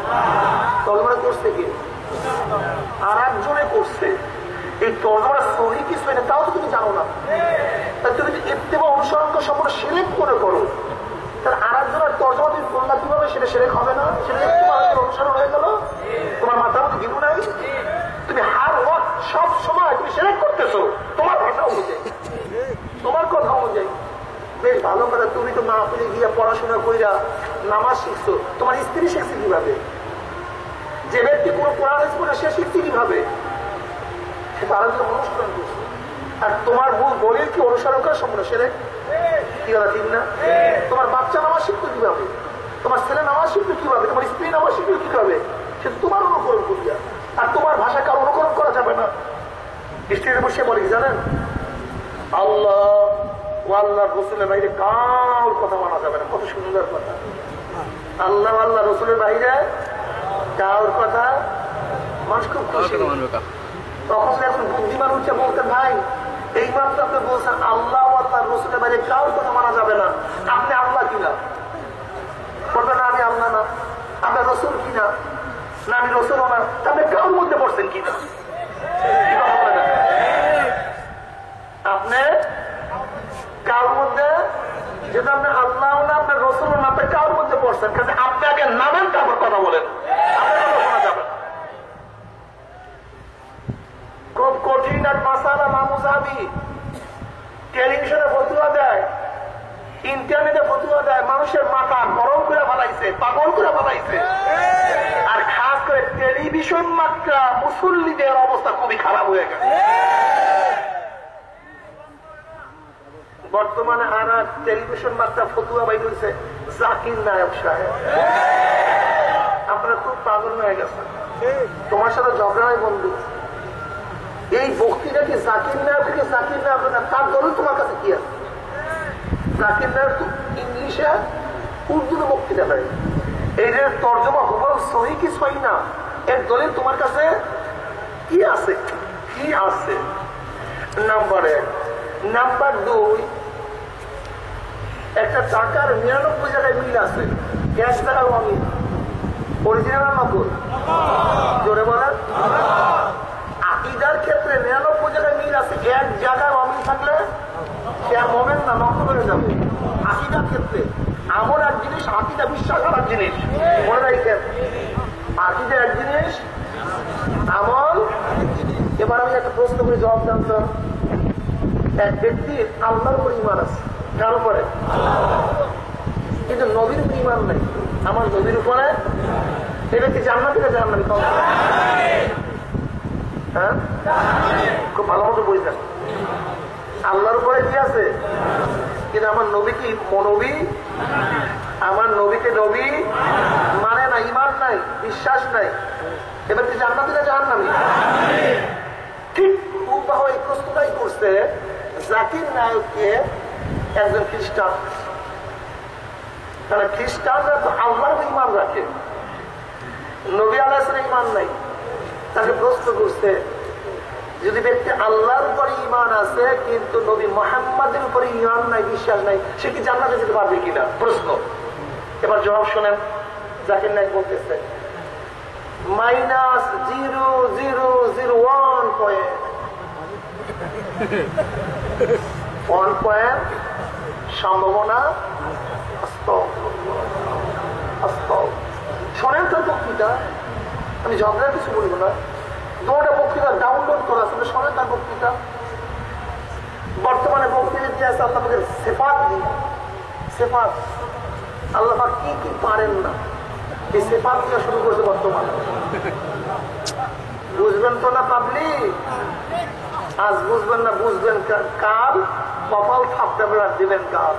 তর্জমাটা করছে কি? আর একজনে করছে। এই তর্জমাটা সহি কিছু না, তাও তো তুমি জানো না। তাই তুমি ইত্তেবা অনুসরণ সম্পূর্ণ শিরক মনে করো। তাহলে আর একজনের তর্জমা তুমি বললা কিভাবে? সেটা শিরক হবে না? সেটা ইত্তেবা অনুসরণ হয়ে গেল। তোমার মাথার মধ্যে গিরু নাই? তুমি হার ওয়াক্ত সব সময় তুমি শিরক করতেছো তোমার ভাষা অনুযায়ী, তোমার কথা অনুযায়ী। বেশ ভালো কথা, তুমি তো মাহফিলে গিয়ে পড়াশোনা কইরা নামাজ শিখছো, তোমার স্ত্রী শিখছে কিভাবে? যে ব্যক্তি কোনো কোরআন পড়ে সে শিখছে কিভাবে? সে তারা তো অনুসরণ করছে। আর তোমার মূল দলিল কি অনুসরণ করা সম্পূর্ণ শিরক। কি কথা ঠিক না? তোমার বাচ্চা নামাজ শিখতো কিভাবে? তোমার ছেলে নামাজ শিখতো কিভাবে? তোমার স্ত্রী নামাজ শিখতো কিভাবে? সে তোমার অনুকরণ করিয়া। আর তোমার ভাষা কারো অনুকরণ করা যাবে না। স্ত্রীর বসে বলি জানেন, আল্লাহ ও আল্লাহ রসুলের বাইরে কার কথা মানা যাবে না। কত সুন্দর কথা। আল্লাহ আল্লাহ রসুলের বাইরে কার কথা মানুষ খুব খুশি। তখন এখন বুদ্ধিমান উঠছে বলতেন, ভাই এই মাত্র আপনি বলছেন আল্লাহ আল্লাহ রসুলের বাইরে কার কথা মানা যাবে না, আপনি আল্লাহ কিনা? বলবেন না আমি আল্লাহ না। আপনার রসুল কিনা? না আমি রসুল না। আপনি কার মধ্যে পড়ছেন কিনা? আপনি কার মধ্যে, যেটা আপনার আল্লাহ না আপনার রসুল না, আপনি কার মধ্যে পড়ছেন? কারণ আপনি আগে নামেন তারপর কথা বলেন, আপনার কথা শোনা যাবে না। খুব কঠিন আর মাসালা মামুজাবি টেলিভিশনে ফতুয়া দেয়, ইন্টারনেটে ফতুয়া দেয়, মানুষের মাথা গরম করে ফেলাইছে, পাগল করে ফেলাইছে। আর খাস করে টেলিভিশন মাত্রা মুসল্লিদের অবস্থা খুবই খারাপ হয়ে গেছে। বর্তমানে আর টেলিভিশন মাত্রা ফতুয়া বাইর হয়েছে জাকির নায়ক সাহেব। আপনারা খুব পাগল হয়ে গেছে। তোমার সাথে ঝগড়া হয় বন্ধু, এই বক্তৃতা কি জাকির নায়ক থেকে জাকির নায়ক না, তার দল তোমার কাছে কি আছে? জাকির নায়ক তো ইংলিশে উর্দুতে বক্তৃতা দেয়, এই তর্জমা হুবহু সহি কি সহি না, এর দলিল তোমার কাছে কি আছে? কি আছে? নাম্বার 1। নাম্বার 2, একটা টাকার 99 জায়গায় মিল আছে, 1 টাকার অমিল। অরিজিনাল নকল? জোরে বলেন। আকীদার ক্ষেত্রে 99 জায়গায় মিল আছে, 1 জায়গায় অমিল থাকলে সে মোমেন না, নকল হয়ে যাবে। আকীদার ক্ষেত্রে আমল এক জিনিস, আকীদা বিশ্বাস আর এক জিনিস। মনে রাখেন, আকীদা এক জিনিস, আমল। এবার আমি একটা প্রশ্ন করে জবাব জানতাম। এক ব্যক্তির আল্লাহর উপর ইমান আছে, কার উপরে? কিন্তু নবীর উপর ইমান নেই। আমার নবীর উপরে সে ব্যক্তি জান্নাতি না জাহান্নামী? হ্যাঁ, খুব ভালো মতো বুঝলেন। আল্লাহর উপরে কি আছে, কিন্তু আমার নবী কি নবী? আমার নবীকে নবী মানে না, ইমান নাই, বিশ্বাস নাই। এবার কি জান্নাতি না জাহান্নামী? ঠিক উপাহ এই প্রশ্নটাই করছে জাকির নায়ককে একজন খ্রিস্টান। তাহলে খ্রিস্টানরা তো আল্লাহর ইমান রাখে, নবী আলাইহিস ইমান নাই। তাকে প্রশ্ন করছে, যদি ব্যক্তি আল্লাহর উপরে ইমান আছে কিন্তু নবী মুহাম্মাদের উপরে ইমান নাই, বিশ্বাস নাই, সে কি জান্নাতে যেতে পারবে কিনা? প্রশ্ন। এবার জবাব শোনেন, জাকির নায়েক বলতেছে -0.001 পয়েন্ট সম্ভাবনা। শোনেন তার বক্তৃতা, আমি ঝগড়া কিছু বলব না, দুটা বক্তৃতা ডাউনলোড করা আছে, শোনেন তার বক্তৃতা। বর্তমানে বক্তৃতা দিয়ে আছে আল্লাহ পাকের সিফাত নিয়ে, সিফাত আল্লাহ পাক কি কি পারেন না, এই সিফাত নিয়ে শুরু করছে বর্তমানে। বুঝবেন তো না পাবলিক, আজ বুঝবেন না, বুঝবেন কাল, কপাল থাপতে দিবেন কাল।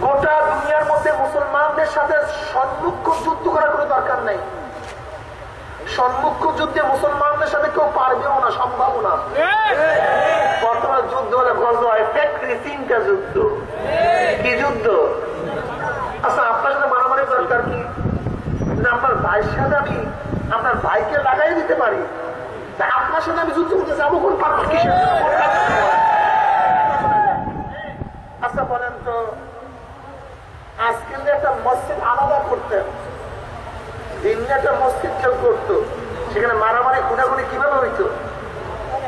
গোটা দুনিয়ার মধ্যে মুসলমানদের সাথে সম্মুখ যুদ্ধ করার কোনো দরকার নেই। সম্মুখ যুদ্ধে মুসলমানদের সাথে কেউ পারবেও না, সম্ভব না। বর্তমানে যুদ্ধ হলে গল্প হয় ফ্যাক্টরি 3টা যুদ্ধ। কি যুদ্ধ? আচ্ছা, আপনার সাথে মারামারি দরকার কি? আপনার ভাইয়ের সাথে আমি আপনার ভাইকে লাগাই দিতে পারি, আপনার সাথে আমি যুদ্ধ করতে যাবো কোন পারবো? আচ্ছা বলেন তো, আজকে একটা মসজিদ আলাদা করতেন, দিনে একটা মসজিদ কেউ করতো, সেখানে মারামারি খুনাখুনি কিভাবে হইতো?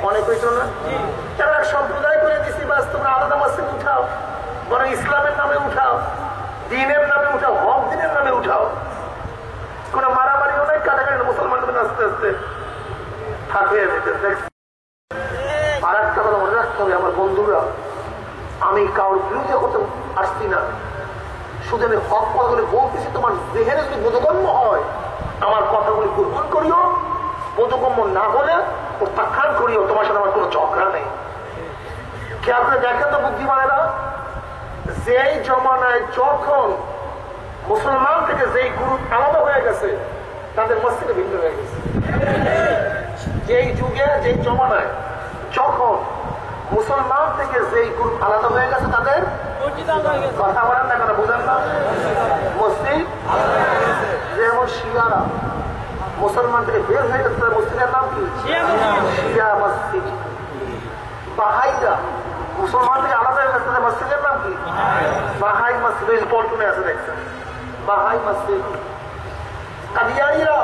অনেক হইতো না? তারা এক সম্প্রদায় করে দিচ্ছি, বাস তোমরা আলাদা মসজিদ উঠাও, বরং ইসলামের নামে উঠাও, দিনের নামে উঠাও, হক দিনের নামে উঠাও। কোন মারামারি অনেক কাটাকাটি মুসলমানদের আস্তে আস্তে থাকিয়ে দিতে। আর একটা কথা মনে রাখতে হবে আমার বন্ধুরা, আমি কারোর বিরুদ্ধে করতে আসছি না, শুধু আমি হক কথাগুলি বলতেছি। তোমার দেহের যদি বোধগম্য হয় আমার কথাগুলি গ্রহণ করিও, বোধগম্য না হলে প্রত্যাখ্যান করিও, তোমার সাথে আমার কোনো ঝগড়া নেই। খেয়াল করে দেখেন তো বুদ্ধিমানেরা, যেই জমানায় যখন মুসলমান থেকে যেই গ্রুপ আলাদা হয়ে গেছে তাদের মসজিদে ভিন্ন হয়ে গেছে। যেই যুগে যেই জমানায় যখন মুসলমান থেকে যেই গ্রুপ আলাদা হয়ে গেছে তাদের কথা বলেন না কেন, বুঝেন না? মসজিদ যেমন শিয়ারা মুসলমান থেকে বের হয়ে গেছে, তাদের মসজিদের নাম কি? শিয়া মসজিদ। বাহাইরা মুসলমান থেকে আলাদা হয়ে গেছে, তাদের মসজিদের নাম কি? বাহাই মসজিদ। পল্টনে আছে দেখছেন, বাহাই মসজিদ। কাদিয়ানিরা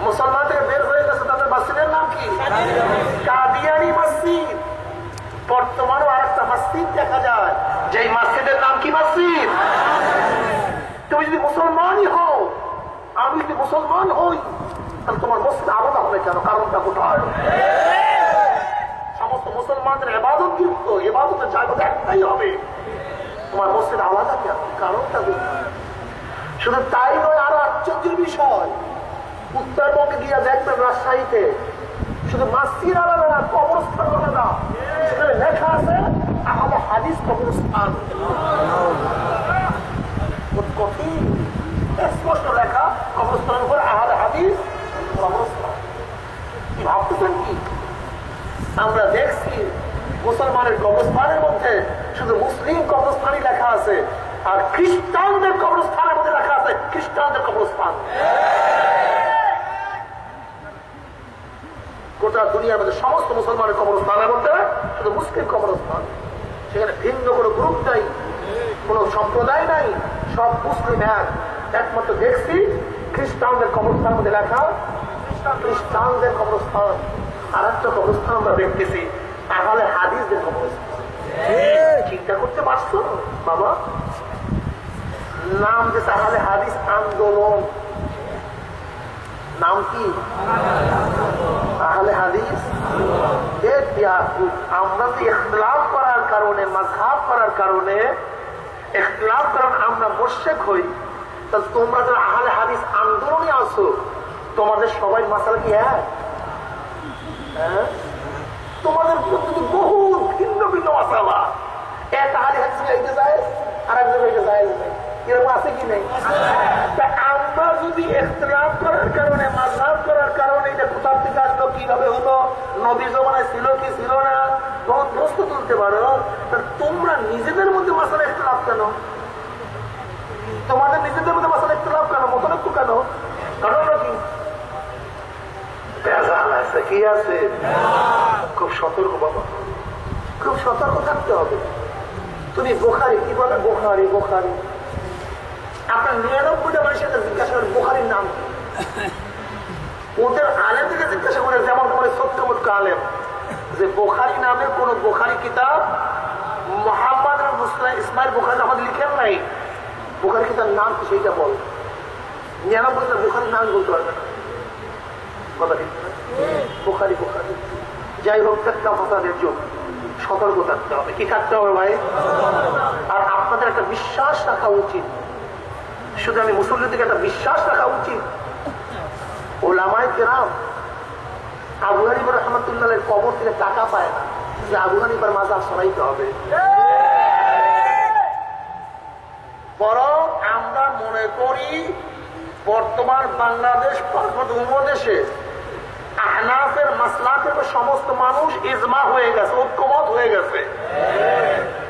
মুসলমান থেকে বের হয়ে গেছে, তাদের মসজিদের নাম কি? কাদিয়ানি মসজিদ। বর্তমানেও আর একটা মসজিদ দেখা যায়, যে মসজিদের নাম কি? মসজিদ। তুমি যদি মুসলমানই হও, আমি যদি মুসলমান হই, তাহলে তোমার মসজিদ আলাদা হবে কেন? কারণটা কোথায়? সমস্ত মুসলমানদের ইবাদত যুক্ত, ইবাদতের জায়গা একটাই হবে, তোমার মসজিদ আলাদা কেন? কারণটা কোথায়? শুধু তাই নয়, আরো আশ্চর্যের বিষয়, উত্তরবঙ্গে গিয়ে দেখবেন রাজশাহীতে শুধু মসজিদ আলাদা না, কবরস্থান আলাদা। সেখানে লেখা আছে আহলে হাদিস কবরস্থান। কঠিন স্পষ্ট লেখা, কবরস্থানের উপর আহলে হাদিস কবরস্থান। কি ভাবতেছেন কি? আমরা দেখছি মুসলমানের কবরস্থানের মধ্যে শুধু মুসলিম কবরস্থানই লেখা আছে, আর খ্রিস্টানদের কবরস্থানের মধ্যে লেখা আছে খ্রিস্টানদের কবরস্থান। গোটা দুনিয়ার মধ্যে সমস্ত মুসলমানের কবরস্থানের মধ্যে শুধু মুসলিম কবরস্থান, সেখানে ভিন্ন কোনো গ্রুপ নাই, কোন সম্প্রদায় নাই, সব মুসলিম এক। একমাত্র দেখছি খ্রিস্টানদের কবরস্থানের মধ্যে লেখা খ্রিস্টানদের কবরস্থান। আর একটা কবরস্থান আমরা দেখতেছি আহলে হাদিসদের কবরস্থান। চিন্তা করতে পারছো বাবা? নাম যে আহলে হাদিস আন্দোলন, নাম কি? আহলে হাদিস। আমরা যে ইখতিলাফ করার কারণে, মাযহাব করার কারণে, ইখতিলাফ করার আমরা মুশরিক হই, তাহলে তোমরা যারা আহলে হাদিস আন্দোলনে আছো, তোমাদের সবাই মাসালা কি এক? তোমাদের বহু ভিন্ন ভিন্ন মাসালা। এক আহলে হাদিস এইটা যায়, আর একজন এইটা যায়, এরকম আছে কি নেই? আমরা যদি ইখতিলাফ করার কারণে, মাযহাব করার কারণে, এটা কোথা থেকে আসলো, কিভাবে হলো, নবীর জমানায় ছিল কি ছিল না, বহুত প্রশ্ন তুলতে পারো। তোমরা নিজেদের মধ্যে মাসালা ইখতিলাফ কেন? তোমাদের নিজেদের মধ্যে মাসালা ইখতিলাফ কেন, মতন একটু কেন? কারণ কি ভেজাল আছে, কি আছে? খুব সতর্ক বাবা, খুব সতর্ক থাকতে হবে। তুমি বুখারী কি বলে? বুখারী বুখারী। আপনার ৯৯টা মানুষের জিজ্ঞাসা করেন বুখারীর নাম কি? ওদের আলেম থেকে জিজ্ঞাসা করে, যেমন করে ছোট্ট মোট্ট আলেম, যে বুখারী নামে কোন বুখারী কিতাব মোহাম্মদ ইসমাইল বুখারী আমাদের লিখেন নাই। বুখারী কিতাব নাম কি সেইটা বল। ৯৯টা বুখারীর নাম বলতে পারবে না। কথা ঠিক না? বুখারী বুখারী। যাই হোক, ফিতনা ফাসাদের যুগ, সতর্ক থাকতে হবে। কি থাকতে হবে ভাই? আর আপনাদের একটা বিশ্বাস রাখা উচিত, শুধু আমি মুসল্লির দিকে একটা বিশ্বাস রাখা উচিত। ওলামায়ে কেরাম আবু হানিফা রাহমাতুল্লাহের কবর থেকে টাকা পায় না যে আবু হানিফার মাজার সরাইতে হবে। বরং আমরা মনে করি বর্তমান বাংলাদেশ উপদেশে আহনাফের মাসলাকের সমস্ত মানুষ ইজমা হয়ে গেছে, ঐক্যমত হয়ে গেছে।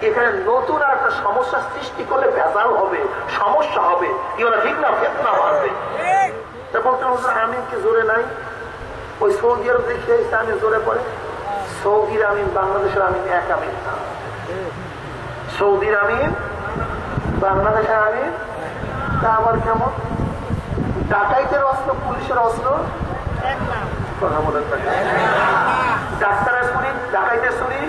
এখানে নতুন আর একটা সমস্যা সৃষ্টি করলে ভেজাল হবে, সমস্যা হবে, কি বলে ঠিক না? ফিতনা হবে। বলতে আমিন কি জোরে নাই? ওই সৌদি আরব দেখে আমি জোরে পড়ে। সৌদির আমিন বাংলাদেশের আমিন এক আমিন না। সৌদির আমিন বাংলাদেশের আমিন তা আবার কেমন? ডাকাইতের অস্ত্র পুলিশের অস্ত্র কথা বলেন। ডাক্তারের ছুরি ডাকাইতের ছুরি,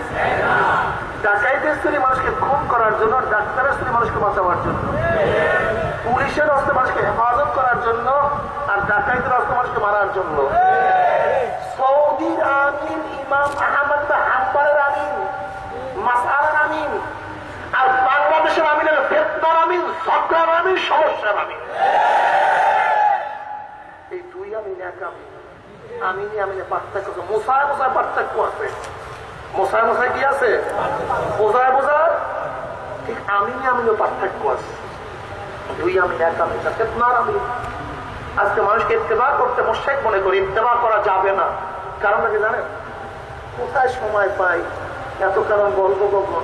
ডাকাইতের ছুরি মানুষকে খুন করার জন্য, ডাক্তারের ছুরি মানুষকে বাঁচাবার জন্য। পুলিশের অস্ত্র মানুষকে হেফাজত করার জন্য, আর ডাকাইতের অস্ত্র মানুষকে মারার জন্য। সৌদির আমিন ইমাম আহমদ বা হাম্বলের আমিন, মাসআলার আমিন, আর বাংলাদেশের আমিন ফিতনার আমিন, ঝগড়ার আমিন, সমস্যার আমিন। এই দুই আমিন এক আমিন। আমিনে আমিনে পার্থক্য আছে, মোসায় মোসায় পার্থক্য আছে। মোসায় মোসায় কি আছে? বোঝায় বোঝায়। ঠিক আমিনে আমিনে পার্থক্য আছে। দুই আমিন এক আমিন না, ফিতনার আমিন। আজকে মানুষকে ইত্তেবা করতে মুশরিক মনে করি, ইত্তেবা করা যাবে না। কারণটা কি জানেন? কোথায় সময় পাই এত কারণ বলবো কখন?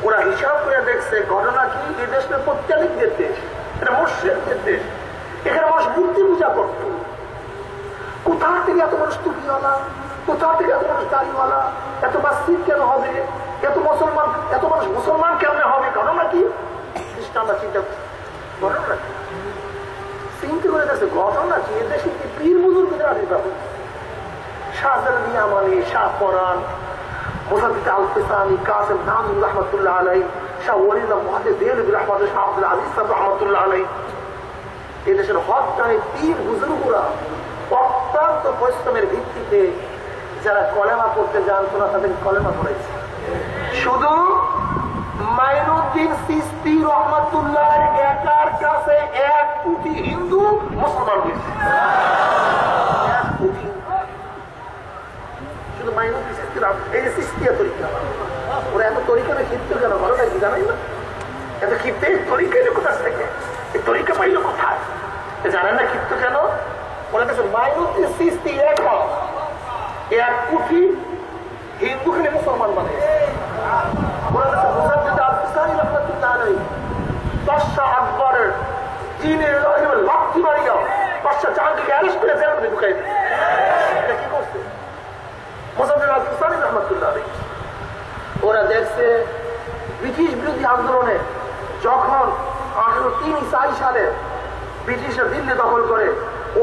ওরা হিসাব করে দেখছে ঘটনা কি, এই দেশের পত্যালিকদের দেশ, এটা মুশরিকদের দেশ। এখানে মানুষ মূর্তি পূজা করত। কোথা থেকে এত মানুষ টুপিওয়ালা, কোথা থেকে এত মানুষ দাড়িওয়ালা, এত মসজিদ কেন হবে, এত মুসলমান, এত মানুষ মুসলমান কেমনে হবে? ঘটনা কি? খ্রিস্টানরা চিন্তা ঘটনা কি চিন্তা করে দেখছে ঘটনা কি? এদেশে কি পীর বুজুর্গদের আবির্ভাব। শাহজালাল ইয়ামানি, শাহ পরান, মুসাদ্দিদ আল ফিসানি, কাসিম নানুর রহমতুল্লাহ আলাইহি, শাহ ওয়ালিদ মুহাদ্দিস দেহলভী রহমতুল্লাহ, শাহ আব্দুল আজিজ সাহেব রহমতুল্লাহ আলাইহি। এদেশের হকদানি পীর বুজুর্গরা অত্যন্ত পরিশ্রমের ভিত্তিতে যারা কলেমা পড়তে জানতো না তাদের কলেমা পড়েছে। শুধু মাইনুদ্দিন চিশতি রহমাতুল্লাহ একার কাছে 1 কোটি হিন্দু মুসলমান হয়েছে। 1 কোটি শুধু মাইনুদ্দিন চিশতির। এই যে চিশতিয়া তরিকা, ওরা এত তরিকা না ক্ষিপ্ত কেন? ঘটনা কি জানাই না? এত ক্ষিপ্ত এই তরিকা এলো কোথা থেকে? এই তরিকা পাইল কোথায়? জানেন না ক্ষিপ্ত কেন? ওরা কাছে মাইনুদ্দিন চিশতি 1 কোটি হিন্দুকে মুসলমান বানিয়েছে। ওরা কাছে মুসাদ্দিদ আল ফিসানি রহমাতুল্লাহ আলাইহি বাদশা আকবরের জিনের লাঠি মারিয়া বাদশা জাহাঙ্গীরকে অ্যারেস্ট করে জেলের মধ্যে ঢুকাই দিয়েছে। এটা কি করছে? মুসাদ্দিদ আল ফিসানি রহমাতুল্লাহ আলাইহি। ওরা দেখছে ব্রিটিশ বিরোধী আন্দোলনে যখন 1803-4 সালে ব্রিটিশরা দিল্লি দখল করে,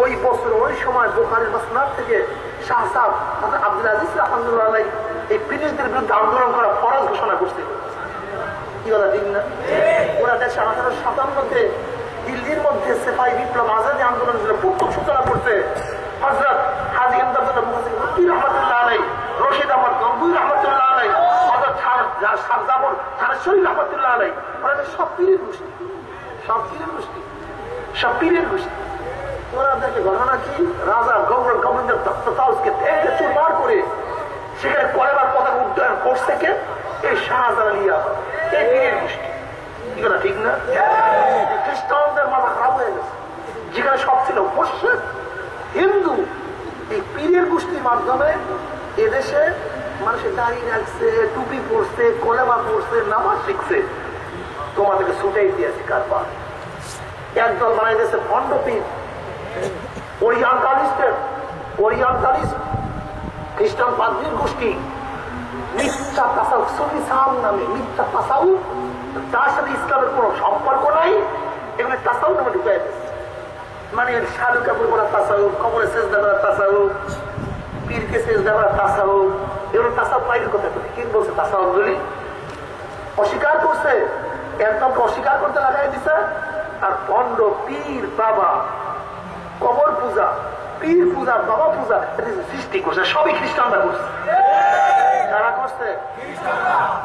ওই বছর ওই সময় বুখারীর মাসনাদ থেকে শাহ সাহেব আব্দুল আজিজ রাহমাতুল্লাহ আলাইহি এই ব্রিটিশদের বিরুদ্ধে আন্দোলন করা ফরজ ঘোষণা করছিল। কি বলা ঠিক না? ওরা 1857-তে দিল্লির মধ্যে সেপাই বিপ্লব আজাদী আন্দোলনের প্রথম সূচনা করছে হযরত হাজী ইমদাদুল্লাহ মুহাজির রহমাতুল্লাহ আলাইহি, রশিদ আহমদ গঙ্গুই রহমাতুল্লাহ আলাইহি, হযরত শাহজাবর থানেশ্বরী রহমাতুল্লাহ আলাইহি। ওরা সব পীরের গোষ্ঠী, সব পীরের গোষ্ঠী, সব পীরের গোষ্ঠী। ওরা দেখে ঘটনা কি? রাজা গভর্নর তত্ত্বাউসকে ভেঙে চুরমার করে সেখানে কলেমার পতাকা উড্ডয়ন করছে কে? এই শাহজালাল ইয়ামানি, এই পীরের গোষ্ঠী। কি কথা ঠিক না? খ্রিস্টানদের মাথা খারাপ হয়ে গেছে, যেখানে সব ছিল মুশরিক হিন্দু। এই পীরের গোষ্ঠীর মাধ্যমে এদেশে মানুষের দাড়ি রাখছে, টুপি পরছে, কলেমা পড়ছে, নামাজ শিখছে। তোমাদেরকে ছুটাই দিয়েছে কারবার। একদল বানাই দিয়েছে ভণ্ড পীর, ওরিয়েন্টালিস্ট খ্রিস্টান পাদ্রীর গোষ্ঠী, মিথ্যা তাসাউফ, সুফি সাহাব নামে মিথ্যা তাসাউফ, তার সাথে ইসলামের কোন সম্পর্ক নাই, এগুলো তাসাউফ নামে ঢুকাই দিয়েছে। মানে শাহরুখ কাপুর করা তাসাউফ, কবরে সেজদা করা তাসাউফ, পীরকে সেজদা করা তাসাউফ, এগুলো তাসাউফ পাইনি কোথায়? কি বলছে তাসাউফ গুলি? অস্বীকার করছে, একদমকে অস্বীকার করতে লাগাই দিছে। আর ভণ্ড পীর বাবা, কবর পূজা, পীর পূজা, বাবা পূজা সৃষ্টি করছে, সবই খ্রিস্টানরা করছে। কারা করছে?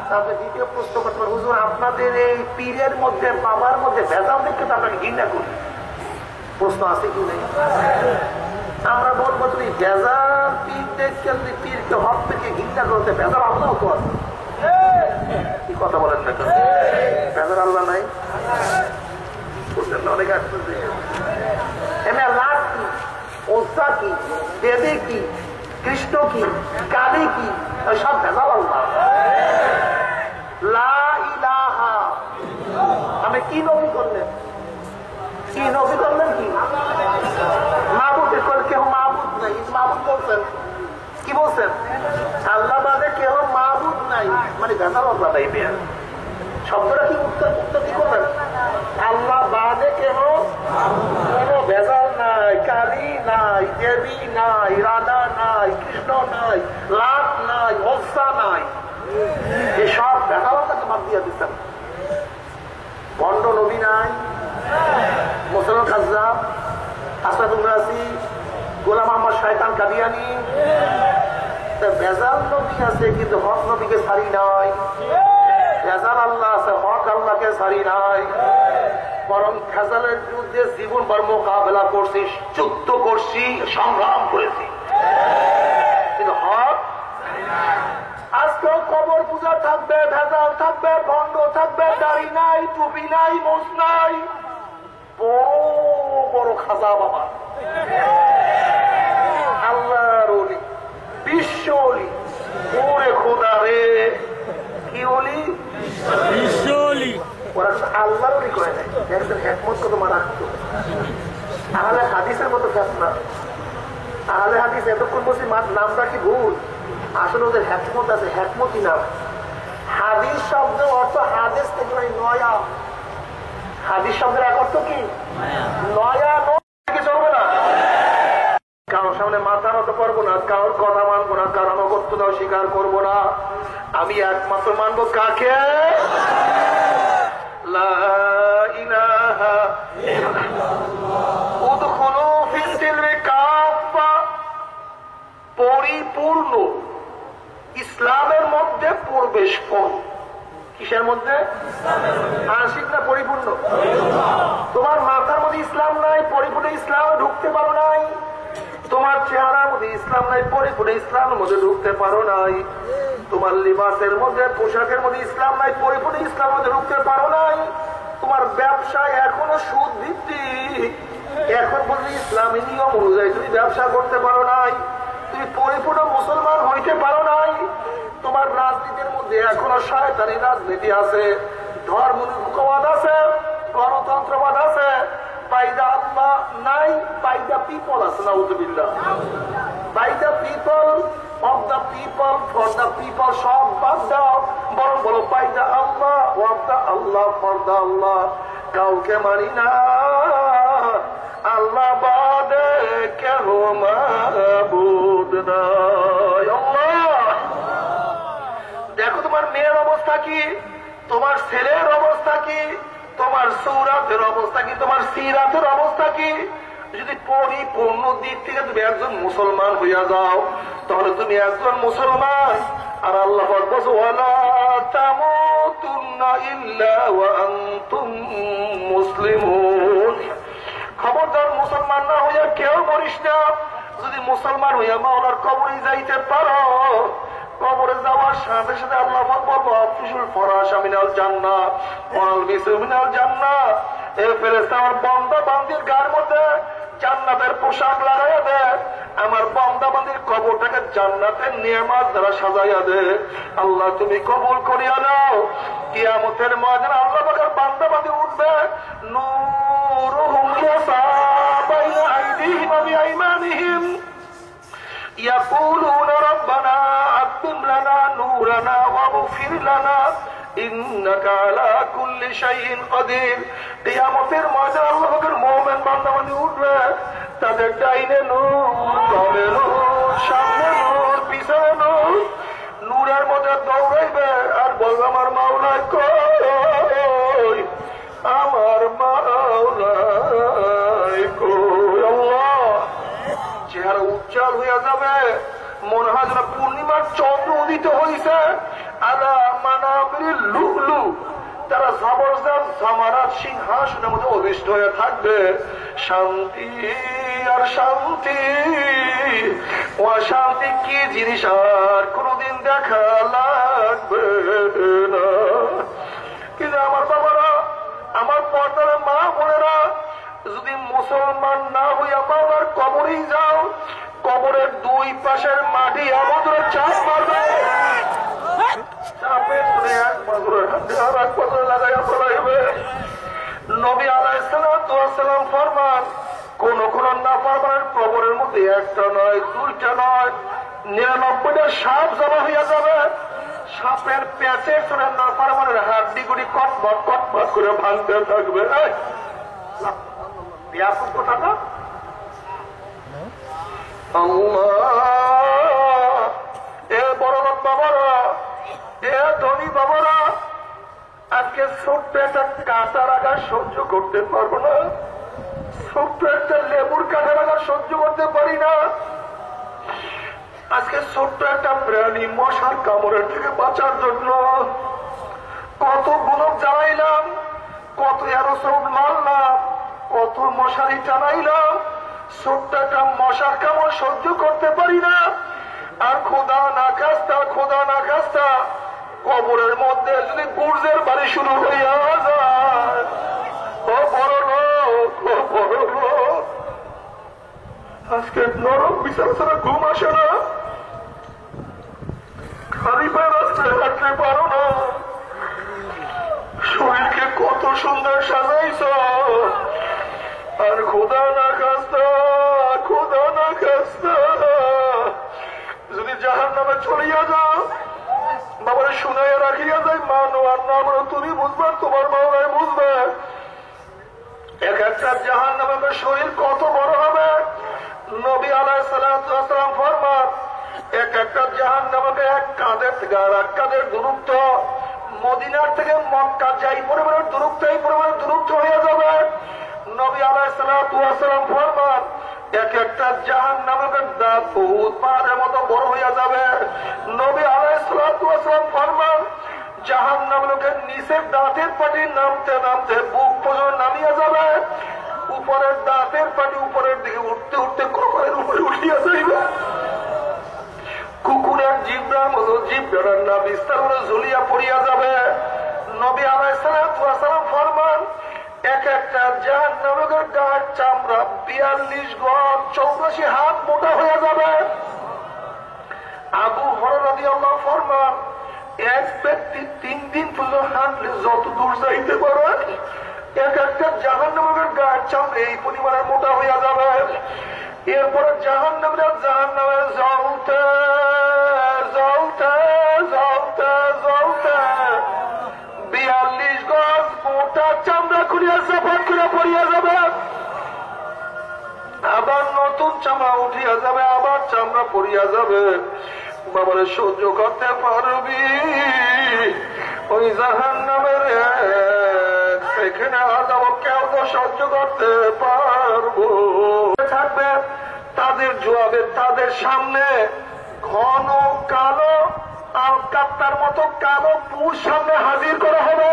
তারপরে দ্বিতীয় প্রশ্ন করতে পারবো, হুজুর আপনাদের এই পীরের মধ্যে বাবার মধ্যে ভেজাল দেখতে তো আপনাকে ঘৃণা করি। প্রশ্ন আছে কি নেই? আমরা বলবো তুমি ভেজাল পীর দেখতে, তুমি পীরকে হক থেকে ঘৃণা করতে, ভেজাল আল্লাহ তো আছে। কি কথা বলেন না? ভেজাল আল্লাহ নাই? অনেক আসছে লাট কি, ওসা কি, দেবী কি, কৃষ্ণ কি, কালী কি, সব ভেজাল আল্লাহ। লা ইলাহা, আমি কি নবী করলেন? কি নবী করলেন? কি মাহবুদের করে কেউ মাহবুদ নাই, মাহবুদ বলছেন। কি বলছেন? আল্লাহ বাদে কেউ মাহবুদ নাই, মানে ভেজাল আল্লাহ নাই। শব্দটা কি উত্তর কি করবেন? আল্লাহ বাদে কেন কোন ভেজাল নাই, কালী নাই, দেবী নাই, রাধা নাই, কৃষ্ণ নাই, লাট নাই, ওসা নাই, এসব ভেজাল তাকে বাদ দিয়ে দিচ্ছেন। ভণ্ড নবী নাই, মুসলমান কাজ্জাব, আসাদুল রাসি, গোলাম আহমদ শয়তান কাদিয়ানি, ভেজাল নবী আছে কিন্তু হক নবীকে ছাড়ি নাই। ভেজাল আল্লাহ আছে, হক আল্লাহকে ছাড়ি নাই। বরং ভেজালের বিরুদ্ধে জীবনভর মোকাবেলা করছি, যুদ্ধ করছি, সংগ্রাম করেছি, কিন্তু হক। আজকেও কবর পূজা থাকবে, ভেজাল থাকবে, ভণ্ড থাকবে, দাড়ি নাই, টুপি নাই, মোজ নাই, বড় বড় খাজা বাবা, আল্লাহর ওলি, বিশ্ব ওলি, ওরে খোদা রে, কি ওলি? বিশ্ব ওলি। ওরা আল্লাহর ওলি করে নাই, একজন হ্যাকমত কত মারাত্ম। আহলে হাদিসের মতো ফেসনা, আহলে হাদিস এতক্ষণ বলছি নামটা কি ভুল, আসলে ওদের হ্যাকমত আছে, হ্যাকমতই নাম। হাদিস শব্দ অর্থ হাদিস থেকে নয়া, হাদিস শব্দের এক অর্থ কি? নয়া। চলবে না, কারোর সামনে মাথা নত করবো না, কারোর কথা মানবো না, কারণ অগত্যতা স্বীকার করবো না। আমি একমাত্র মানবো কাকে? লা ইলাহা ইল্লাল্লাহ। উদখুলু ফিস সিলমি কাফা, পরিপূর্ণ ইসলামের মধ্যে প্রবেশ করো। কিসের মধ্যে? আংশিক না পরিপূর্ণ? তোমার মাথার মধ্যে ইসলাম নাই, পরিপূর্ণ ইসলামে ঢুকতে পারো নাই। তোমার চেহারার মধ্যে ইসলাম নাই, পরিপূর্ণ ইসলামের মধ্যে ঢুকতে পারো নাই। তোমার লিবাসের মধ্যে, পোশাকের মধ্যে ইসলাম নাই, পরিপূর্ণ ইসলামের মধ্যে ঢুকতে পারো নাই। তোমার ব্যবসায় এখনো সুদ ভিত্তিক, এখন বলতে ইসলামী নিয়ম অনুযায়ী তুমি ব্যবসা করতে পারো নাই। তুমি পরিপূর্ণ মুসলমান হইতে পারো নাই। তোমার রাজনীতির মধ্যে এখনো শয়তানি রাজনীতি আছে, ধর্ম নিরপেক্ষবাদ আছে, গণতন্ত্রবাদ আছে, বাইদা আল্লাহ নাই, বাইদা পিপল আছে। নাউযুবিল্লাহ। By the people, of the people, for the people সব বাদ দাও, বরং বলো by the Allah, of the Allah, for the Allah. কাউকে মানি না, আল্লাহ বাদে কেন মাবুদ নাই। আল্লাহ। দেখো তোমার মেয়ের অবস্থা কি, তোমার ছেলের অবস্থা কি, তোমার সৌরাতের অবস্থা কি, তোমার সিরাতের অবস্থা কি। যদি পরিপূর্ণ দিক থেকে তুমি একজন মুসলমান হইয়া যাও, তাহলে তুমি একজন মুসলমান। আর আল্লাহ বলছে ওয়ালা তামুতুন্না ইল্লা ওয়া আনতুম মুসলিমুন। খবরদার মুসলমান না হইয়া কেউ মরিস না। যদি মুসলমান হইয়া মাওলার কবরে যাইতে পারো, কবরে যাওয়ার সাথে সাথে আল্লাহ বলবো আফিসুল ফরাশা মিনাল জান্নাহ ওয়াল বিসু মিনাল জান্নাহ। এই ফেরেশতা আমার বান্দা বান্দির গায়ের মধ্যে জান্নাতের পোশাক লাগাইয়া দে, আমার বান্দা বান্দির কবরটাকে জান্নাতের নিয়ামত দ্বারা সাজাইয়া দে। আল্লাহ তুমি কবুল করিয়া নাও। কিয়ামতের ময়দানে আল্লাহ পাকের বান্দা বান্দি উঠবে, নূর نورهم يسعى بين أيديهم وبأيمانهم يقولون ربنا أتمم لنا نورنا واغفر لنا إنك على كل شيء قدير কিয়ামতের ময়দানে আল্লাহ পাকের মুমিন বান্দাবান্দি উঠবে, তাদের ডাইনে নূর, বামে নূর, সামনে নূর, পিছনে নূর, নূরের মধ্যে দৌড়াইবে আর বলবে আমার মাওলা কই, আমার মাওলাই কই। আল্লাহ চেহারা উজ্জ্বল হয়ে যাবে, মনে হয় যেন পূর্ণিমার চন্দ্র উদিত হয়েছে। আলা মানাবির লুলু, তারা জবরদস্ত জামারাত সিংহাসনের মধ্যে অধিষ্ঠ হয়ে থাকবে। শান্তি আর শান্তি, অশান্তি কি জিনিস আর কোনদিন দেখা লাগবে না। কিন্তু আমার বাবারা, আমার পর্দার মা বোনেরা, যদি মুসলমান না হইয়া বাবার কবরেই যাও, কবরের দুই পাশের মাটি আমাদের চাপ মারবে, চাপের এক পাথরের হাতে আর এক পাথরে লাগাইয়া ফেলাইবে। নবী আলাইহিস সালাম ফরমান, কোন কোন নাফরমানের কবরের মধ্যে একটা নয়, দুইটা নয়, 99টা সাপ জমা হইয়া যাবে। সাপের পেটে চলে নাফরমানের হাড্ডি গুলি কটমট কটমট করে ভাঙতে থাকবে। কথাটা এ বড় লোক বাবারা, এ ধনী বাবারা, আজকে ছোট্ট একটা কাঁটার আঘাত সহ্য করতে পারবো না, ছোট্ট একটা লেবুর কাঁটার আঘাত সহ্য করতে পারি না। আজকে ছোট্ট একটা প্রাণী মশার কামড়ের থেকে বাঁচার জন্য কত গুণক জ্বালাইলাম, কত এরোসল মারলাম, কত মশারি টানাইলাম, ছোট্ট একটা মশার কামড় সহ্য করতে পারি না। আর খোদা না খাস্তা, খোদা না খাস্তা, কবরের মধ্যে যদি গুর্জের বাড়ি শুরু হইয়া যায়, ও বড় লোক, ও বড় লোক, আজকে নরম বিচার ছাড়া ঘুম আসে না, খালি পায়ে রাস্তায় হাঁটতে পারো না, শরীরকে কত সুন্দর সাজাইছ, আর খোদা না খাস্তা, খোদা না খাস্তা, যদি জাহান্নামে চলিয়া যাও, বাবার শুনাইয়া রাখিয়া যায়, মানো আর না মানো তুমি বুঝবে, তোমার মাওলাই বুঝবে। এক একটা জাহান্নামের শরীর কত বড় হবে। নবী আলাইহিস সালাম ফরমান, এক একটা জাহান্নামকে এক কাঁধের থেকে আর এক কাঁধের দূরত্ব, মদিনার থেকে মক্কা যাই পরিমাণের দূরত্ব, এই পরিমাণের দূরত্ব হয়ে যাবে। নবী আলাইহিস সালাম ফরমান, এক একটা জাহান্নামকে দাঁত বহুত পাহাড়ের মতো বড় হইয়া যাবে। নবী আলাইহিস সালাম ফরমান, জাহান্নামকে নিচের দাঁতের পাটি নামতে নামতে বুক পর্যন্ত নামিয়া যাবে, উপরের দাঁতের পাটি উপরের দিকে উঠতে উঠতে কপালের উপরে উঠিয়া যাইবে। কুকুরের জিব্রার মতো জিব্রার না বিস্তার করে ঝুলিয়া পড়িয়া যাবে। নবী আলাইহিস সালাম ফরমান, এক একটা জাহান্নামের গায়ের চামড়া 42 গজ 84 হাত মোটা হয়ে যাবে। আবু হুরায়রা রাদিয়াল্লাহু ফরমান, এক ব্যক্তি 3 দিন পর্যন্ত হাঁটলে যত দূর যাইতে পারে, এক একটা জাহান্নামের গায়ের চামড়া এই পরিমাণের মোটা হইয়া যাবে। এরপরে জাহান্নামে জ্বলতে জ্বলতে জ্বলতে জ্বলতে 42 গজ মোটা চামড়া খুলিয়া জাফাত করে পড়িয়া যাবে। আবার নতুন চামড়া উঠিয়া যাবে, আবার চামড়া পড়িয়া যাবে। বাবারে সহ্য করতে পারবি? ওই জাহান্নামের সেখানে আযাব কেউ তো সহ্য করতে পারবো থাকবে। তাদের জবাবে তাদের সামনে ঘন কালো আলকাত্তার মতো কালো পুর সামনে হাজির করা হবে।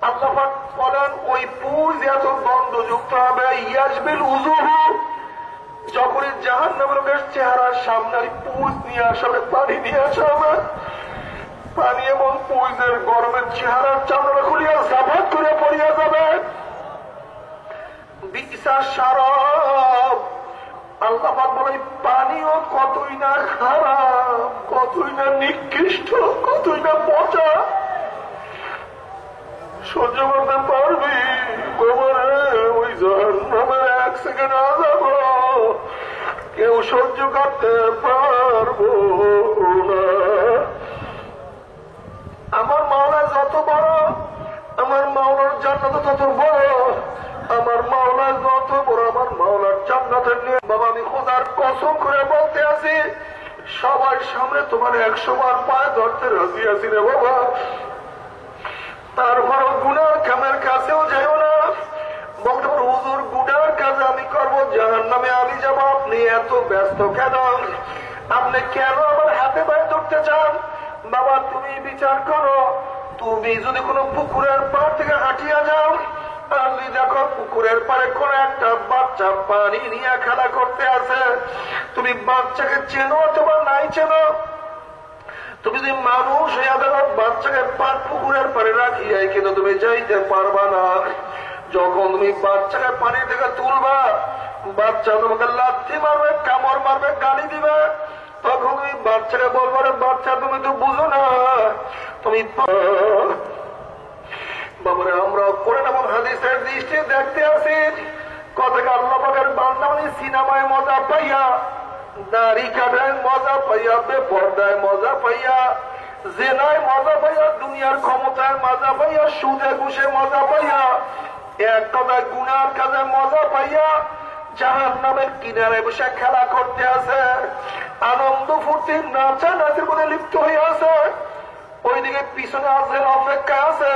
আল্লাহ পাক বলেন, ওই পুর এত গন্ধযুক্ত হবে, ইয়াসবিল উযুহু, যখনই জাহান্নামের চেহারার সামনে পুজ নিয়ে আসবে, পানি নিয়ে আসা হবে, পানি এবং পুজের গরমের চেহারার চামড়া খুলিয়া জাফাত করে পড়িয়া যাবে। বিসা শারাব, আল্লাহ পাক বলে পানিও কতই না খারাপ, কতই না নিকৃষ্ট, কতই না পচা। সহ্য করতে পারবি? ওই জাহান্নামের 1 সেকেন্ড আযাব কেউ সহ্য করতে পারবো না। আমার মাওলা যত বড়, আমার মাওলার জান্নাত তত বড়। আমার মাওলা যত বড়, আমার মাওলার জান্নাতের নিয়ে বাবা আমি খোদার কসম করে বলতে আছি, সবার সামনে তোমার 100 বার পায়ে ধরতে রাজি আছি রে বাবা। তারপরও গুনার কামের কাছেও যাইও না। বলতে পারো হুজুর গুনার কাজ আমি করবো, জাহান্নামে আমি যাব, আপনি এত ব্যস্ত কেন? আপনি কেন আমার হাতে পায়ে ধরতে চান? বাবা তুমি বিচার করো, তুমি যদি কোনো পুকুরের পাড় থেকে হাঁটিয়া যাও আর যদি দেখো পুকুরের পাড়ে কোন একটা বাচ্চা পানি নিয়ে খেলা করতে আছে, তুমি বাচ্চাকে চেনো অথবা নাই চেনো, তুমি যদি মানুষ হইয়া দেখো বাচ্চাকে পুকুরের পাড়ে রাখিয়াই কিন্তু তুমি যাইতে পারবা না। যখন তুমি বাচ্চাকে পানি থেকে তুলবা, বাচ্চা তোমাকে লাথি মারবে, কামড় মারবে, গালি দিবে, তখন তুমি বাচ্চাকে বলবো রে বাচ্চা তুমি তো বুঝো না, তুমি বাবারে আমরা কোরআন এবং হাদিসের দৃষ্টি দেখতে আসি কথাকে আল্লাহ পাকের বান্দা মানে সিনেমায় মজা পাইয়া, দাড়ি কাটায় মজা পাইয়া, বেপরদায় মজা পাইয়া, জেনায় মজা পাইয়া, দুনিয়ার ক্ষমতায় মজা পাইয়া, সুদে ঘুষে মজা পাইয়া, এক কথায় গুনার কাজে মজা পাইয়া জাহান্নামের কিনারে বসে খেলা করতে আছে, আনন্দ ফুর্তি নাচা নাচের মধ্যে লিপ্ত হয়ে আছে। ওইদিকে পিছনে আজের অপেক্ষা আছে,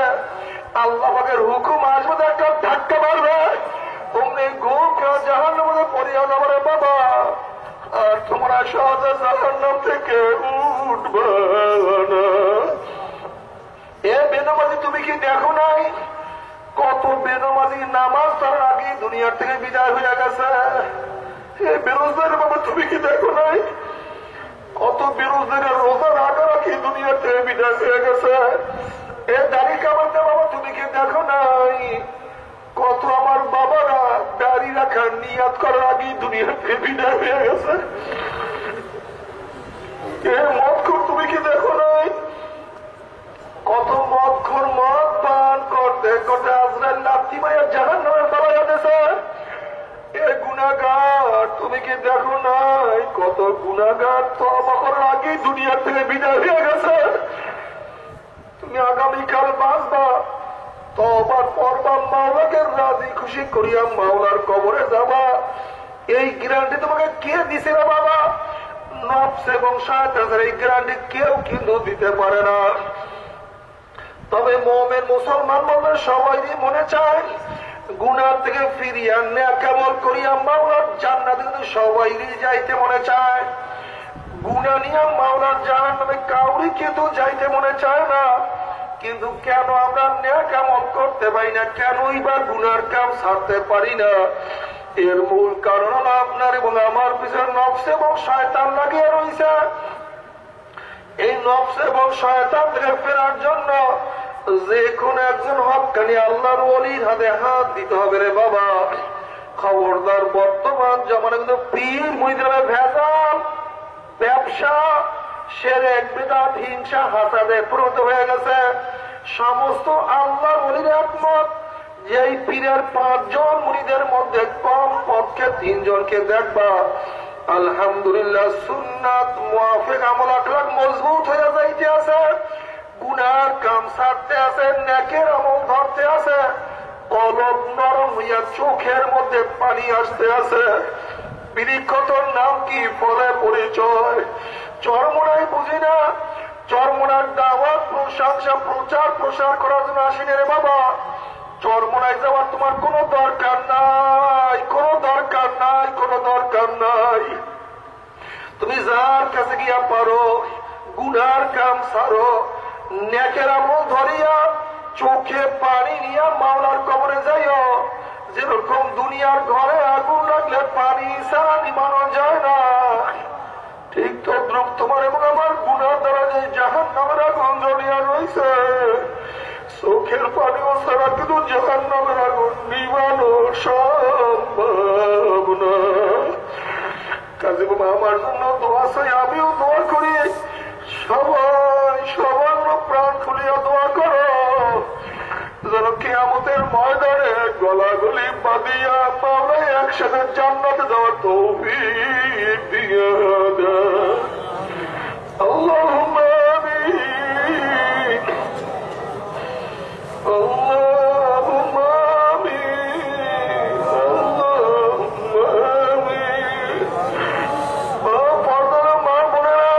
আল্লাহ পাকের হুকুম আসবে, একটা ধাক্কা মারবে, অমনি ঘুম জাহান্নামের মধ্যে পড়িয়া যাবে বাবা, আর তোমরা সহজে জাহান্নাম থেকে উঠবে না। এ বেনামাজি তুমি কি দেখো নাই? কত বেনামাজি নামাজ তার আগে দুনিয়ার থেকে বিদায় হয়ে গেছে। এ বেরোজগার বাবা তুমি কি দেখো নাই? কত বেরোজগারের রোজা রাখা রাখি দুনিয়ার থেকে বিদায় হয়ে গেছে। এ দাড়ি কামাতে বাবা তুমি কি দেখো নাই? কত আমার বাবারা দাড়ি রাখার নিয়াত করার আগে দুনিয়ার থেকে বিদায় হয়ে গেছে। এ মদখোর তুমি কি দেখো নাই? কত মদখোর মদ পান করতে করতে আজরাইল লাথি মাইয়া জাহান্নামের তলায় দিয়েছে। এ গুনাহগার তুমি কি দেখো নাই? কত গুনাহগার তওবা করার আগেই দুনিয়ার থেকে বিদায় হয়ে গেছে। তুমি আগামীকাল বাঁচবা, তওবা করবা, মাওলাকে রাজি খুশি করিয়া মাওলার কবরে যাবা। এই গ্যারান্টি তোমাকে কে দিছে রে বাবা? নফস এবং শয়তানের এই গ্যারান্টি কেউ কিন্তু দিতে পারে না। তবে মুমিন মুসলমান বলতে সবাইরই মনে চায় গুনাহ থেকে ফিরিয়া নেক আমল করিয়া মাওলার জান্নাতে, কিন্তু সবাইরই যাইতে মনে চায়। গুনাহ নিয়ে মাওলার জাহান্নামে কাউরি কিন্তু যাইতে মনে চায় না। কিন্তু কেন আমরা নেক আমল করতে পারি না? কেনই বা গুনার কাম ছাড়তে পারি না? এর মূল কারণ হলো আপনার এবং আমার পিছনে নফস এবং শয়তান লাগিয়ে রয়েছে। এই নফস এবং শয়তান থেকে ফেরার জন্য যে কোনো একজন হক্কানি আল্লাহর ওলির হাতে হাত দিতে হবে রে বাবা। খবরদার, বর্তমান জমানা কিন্তু পীর মুরিদের ভেজাল, ব্যবসা, শিরক, বিদআত, হিংসা, হাসাদে পরিণত হয়ে গেছে। সমস্ত আল্লাহর ওলির একমত যে এই পীরের 5 জন মুরিদের মধ্যে কম পক্ষে 3 জনকে দেখবা আলহামদুলিল্লাহ সুন্নাত মুআফিক আমল আখলাক মজবুত হয়ে যাইতে আছে, গুনার কাম ছাড়তে আছে, নেকের আমল ধরতে আছে, কলব নরম হইয়া চোখের মধ্যে পানি আসতে আছে। বিরিক্ষতর নাম কি, ফলে পরিচয়। চরমোনাই বুঝি না, চরমোনার দাওয়াত প্রশংসা প্রচার প্রসার করার জন্য আসিনি রে বাবা। চরমোনায় যাওয়ার তোমার কোনো দরকার নাই, কোনো দরকার নাই, কোনো দরকার নাই। তুমি যার কাছে গিয়া পারো গুনার কাম সারো, নেকের আমল ধরিয়া চোখে পানি নিয়া মাওলার কবরে যাইও। যেরকম দুনিয়ার ঘরে আগুন লাগলে পানি ছাড়া নিমানো যায় না, ঠিক তদ্রুপ তোমার এবং আমার গুনার দ্বারা যে জাহান্নামের আগুন জ্বলিয়া রয়েছে, চোখের পানিও ছাড়া কিন্তু জাহান্নামের আগুন নিবানো সম্ভব না। কাজে বাবা আমার জন্য দোয়া চাই, আমিও দোয়া করি, সবাই সবার প্রাণ খুলিয়া দোয়া করো যেন কিয়ামতের ময়দানে গলাগলি বাঁধিয়া মাওলা একসাথে জান্নাতে যাওয়ার তৌফিক দিয়ে দেন। আল্লাহুম্মা আমিন, আল্লাহুম্মা আমিন, আল্লাহুম্মা আমিন। পর্দার মা বোনেরা,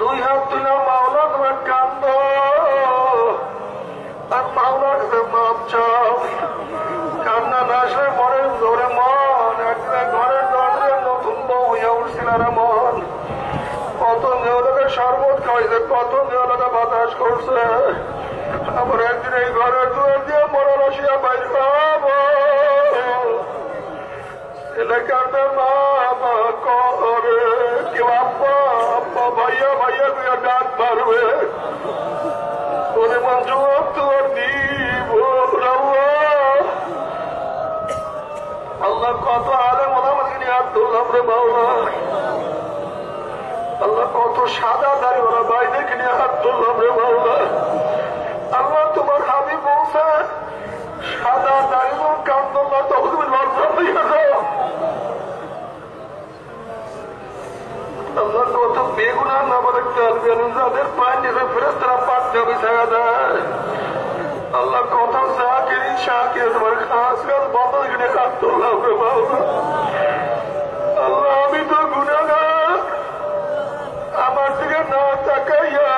দুই হাত তুলে মাওলা তোমার কান্দ আর মাওলার কাছে মাপ চাও। কান্না না আসলে মনের জোরে মন একটা ঘরের দরজায় নতুন বউ হইয়া উঠছিল না মন। কত নেওয়ালাকে শরবত খাইছে, কত নেওয়ালাকে বাতাস করছে। আবার একদিন এই ঘরের দুয়ার দিয়ে মরা রসিয়া বাইর পাবো ছেলে কান্দে মা মা করে কেউ আব্বা আব্বা ভাইয়া ভাইয়া তুই ডাক পারবে ওরে মঞ্চ তোর দিব। আল্লাহ কত আলেম ওলামাকে নিয়ে হাত তুললাম রে মাওলা। আল্লাহ কত সাদা দাড়ি ওরা বাইরে নিয়ে হাত তুললাম রে মাওলা। আল্লাহ তোমার হাবিব বলছে সাদা দাড়ি কান্দল্লা তখন তুমি লজ্জা দিয়ে যাও। আল্লাহ কত বেগুনা না বলে যাদের পায় নিজে ফেরত তারা পাঠটা বিছায়া দেয়। আল্লাহ কত জাকিরি শাকির তোমার খাস কাজ বন্ধ কিনে হাত তুললাম রে মাওলা। আল্লাহ আমি তো গুনাহগার, আমার দিকে না তাকাইয়া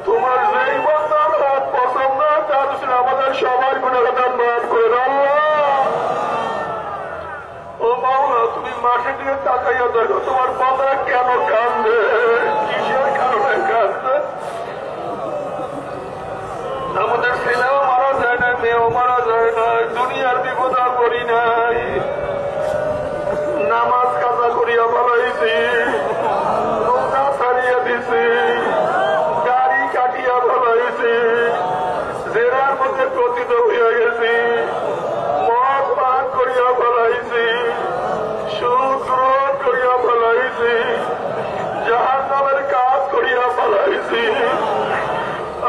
তোমার যেই বান্দার হাত পছন্দ না তার আমাদের সবাই গুনাহগার মাফ করে দাও। ও মাওলা তুমি মাঠের দিকে তাকাইয়া দেখো তোমার বান্দারা কেন কান্দে, কিসের কারণে কান্দে। আমাদের ছেলেও মারা যায় না, মেয়েও মারা যায় না, দুনিয়ার বিপদ করি নাই, নামাজ কাজা করিয়া বলাইছি, রোজা ছাড়িয়া দিছি, গাড়ি কাটিয়া বলাইছি, জেরার মধ্যে পতিত হইয়া গেছি, মদ পান করিয়া বলাইছি, সুদ গ্রহণ করিয়া বলাইছি, জাহান্নামের কাজ করিয়া বলাইছি।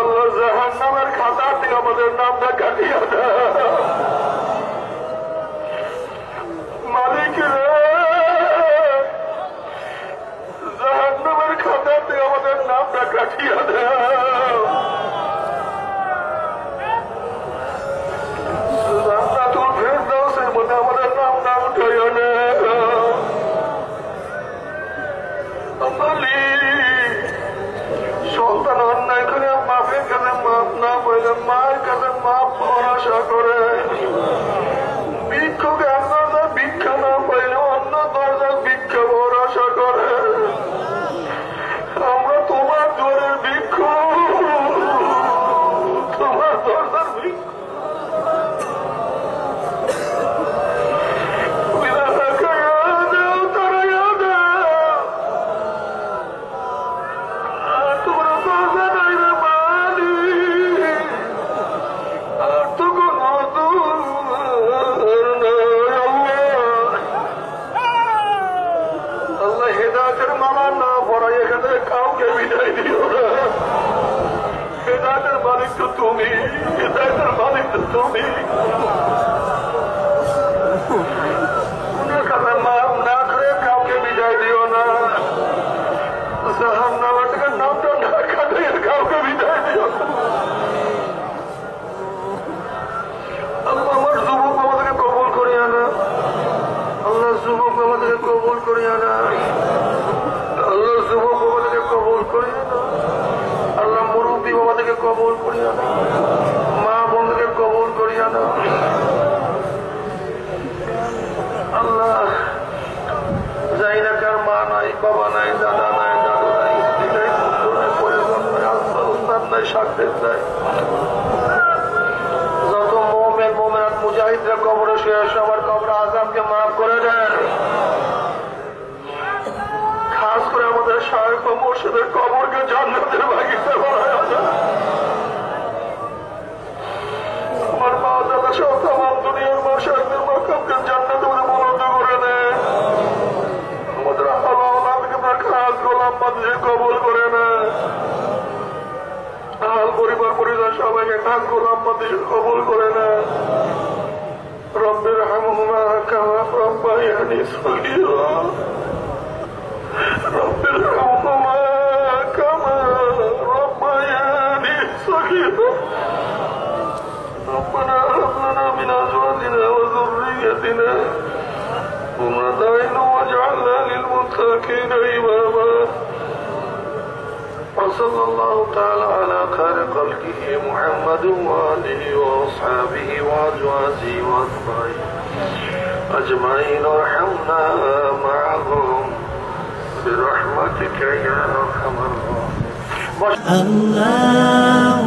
আল্লাহ জাহান্নামের খাতা থেকে আমাদের নামটা কাটিয়া দেয়। মালিক রে, জাহান্নামের খাতা থেকে আমাদের নামটা কাটিয়া দেয়। জান্নাতুল ফেরদাউসের মধ্যে আমাদের নামটা উঠাইয়া নেয়। সন্তান অন্যায় করে বাপের কাছে মাপ না পাইলে মায়ের কাছে মাপ পাওয়ার আশা করে, ভিক্ষুক এক দরজায় ভিক্ষা না পাইলে অন্য দরজায় ভিক্ষা পাওয়ার আশা করে। আমরা তোমার জোরের ভিক্ষুক, তোমার দরজার ভিক্ষুক। তুমি হেদায়েতের মালিক তো তুমি। মাফ না করে কাউকে বিদায় দিও না, জাহান্নামের থেকে নামটা না কাটিয়ে কাউকে বিদায় দিও না। আল্লাহ আমার যুবক আমাদেরকে কবুল করিয়া না, আল্লাহ যুবক আমাদেরকে কবুল করিয়া না, আল্লাহ যুবক আমাদেরকে কবুল করিয়া না, আল্লাহ মুরব্বী বাবাদেরকে কবুল করিয়া না, মা বোনদেরকে কবুল করিয়া না। আল্লাহ যাই না কার মা নাই, বাবা নাই, দাদা নাই, দাদু নাই, স্ত্রী নাই, পুত্র নাই, পরিজন নাই, আস্তার উস্তাদ নাই, সাক্ষেত নাই, যত মোমেন মোমেনাত মুজাহিদরা কবরে শুয়ে আসে আমার কবর আযাবকে মাফ করে দেন। খাস করে আমাদের শায়খ ও মুর্শিদের কবরকে জান্নাতের বাগিচা বানায়া দেন। আমার মা দাদা সহ তামাম দুনিয়ার মাশায়েখদের মাকামকে জান্নাতে বুলন্দ করে দেন। আমাদের আল্লাহকে খাস গোলাম বানিয়ে কবুল করে নেন। আল পরিবার ربياني صغيرا رب ارحمهما كما ربياني صغيرا ربنا هب لنا من ازواجنا وذريتنا قرة اعين واجعلنا للمتقين اماما وصلى الله تعالى على خير خلقه محمد وآله وأصحابه وأزواجه وأتباعه أجمعين وارحمنا معهم برحمتك يا أرحم الراحمين. الله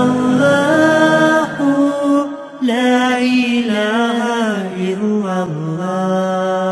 الله لا إله إلا الله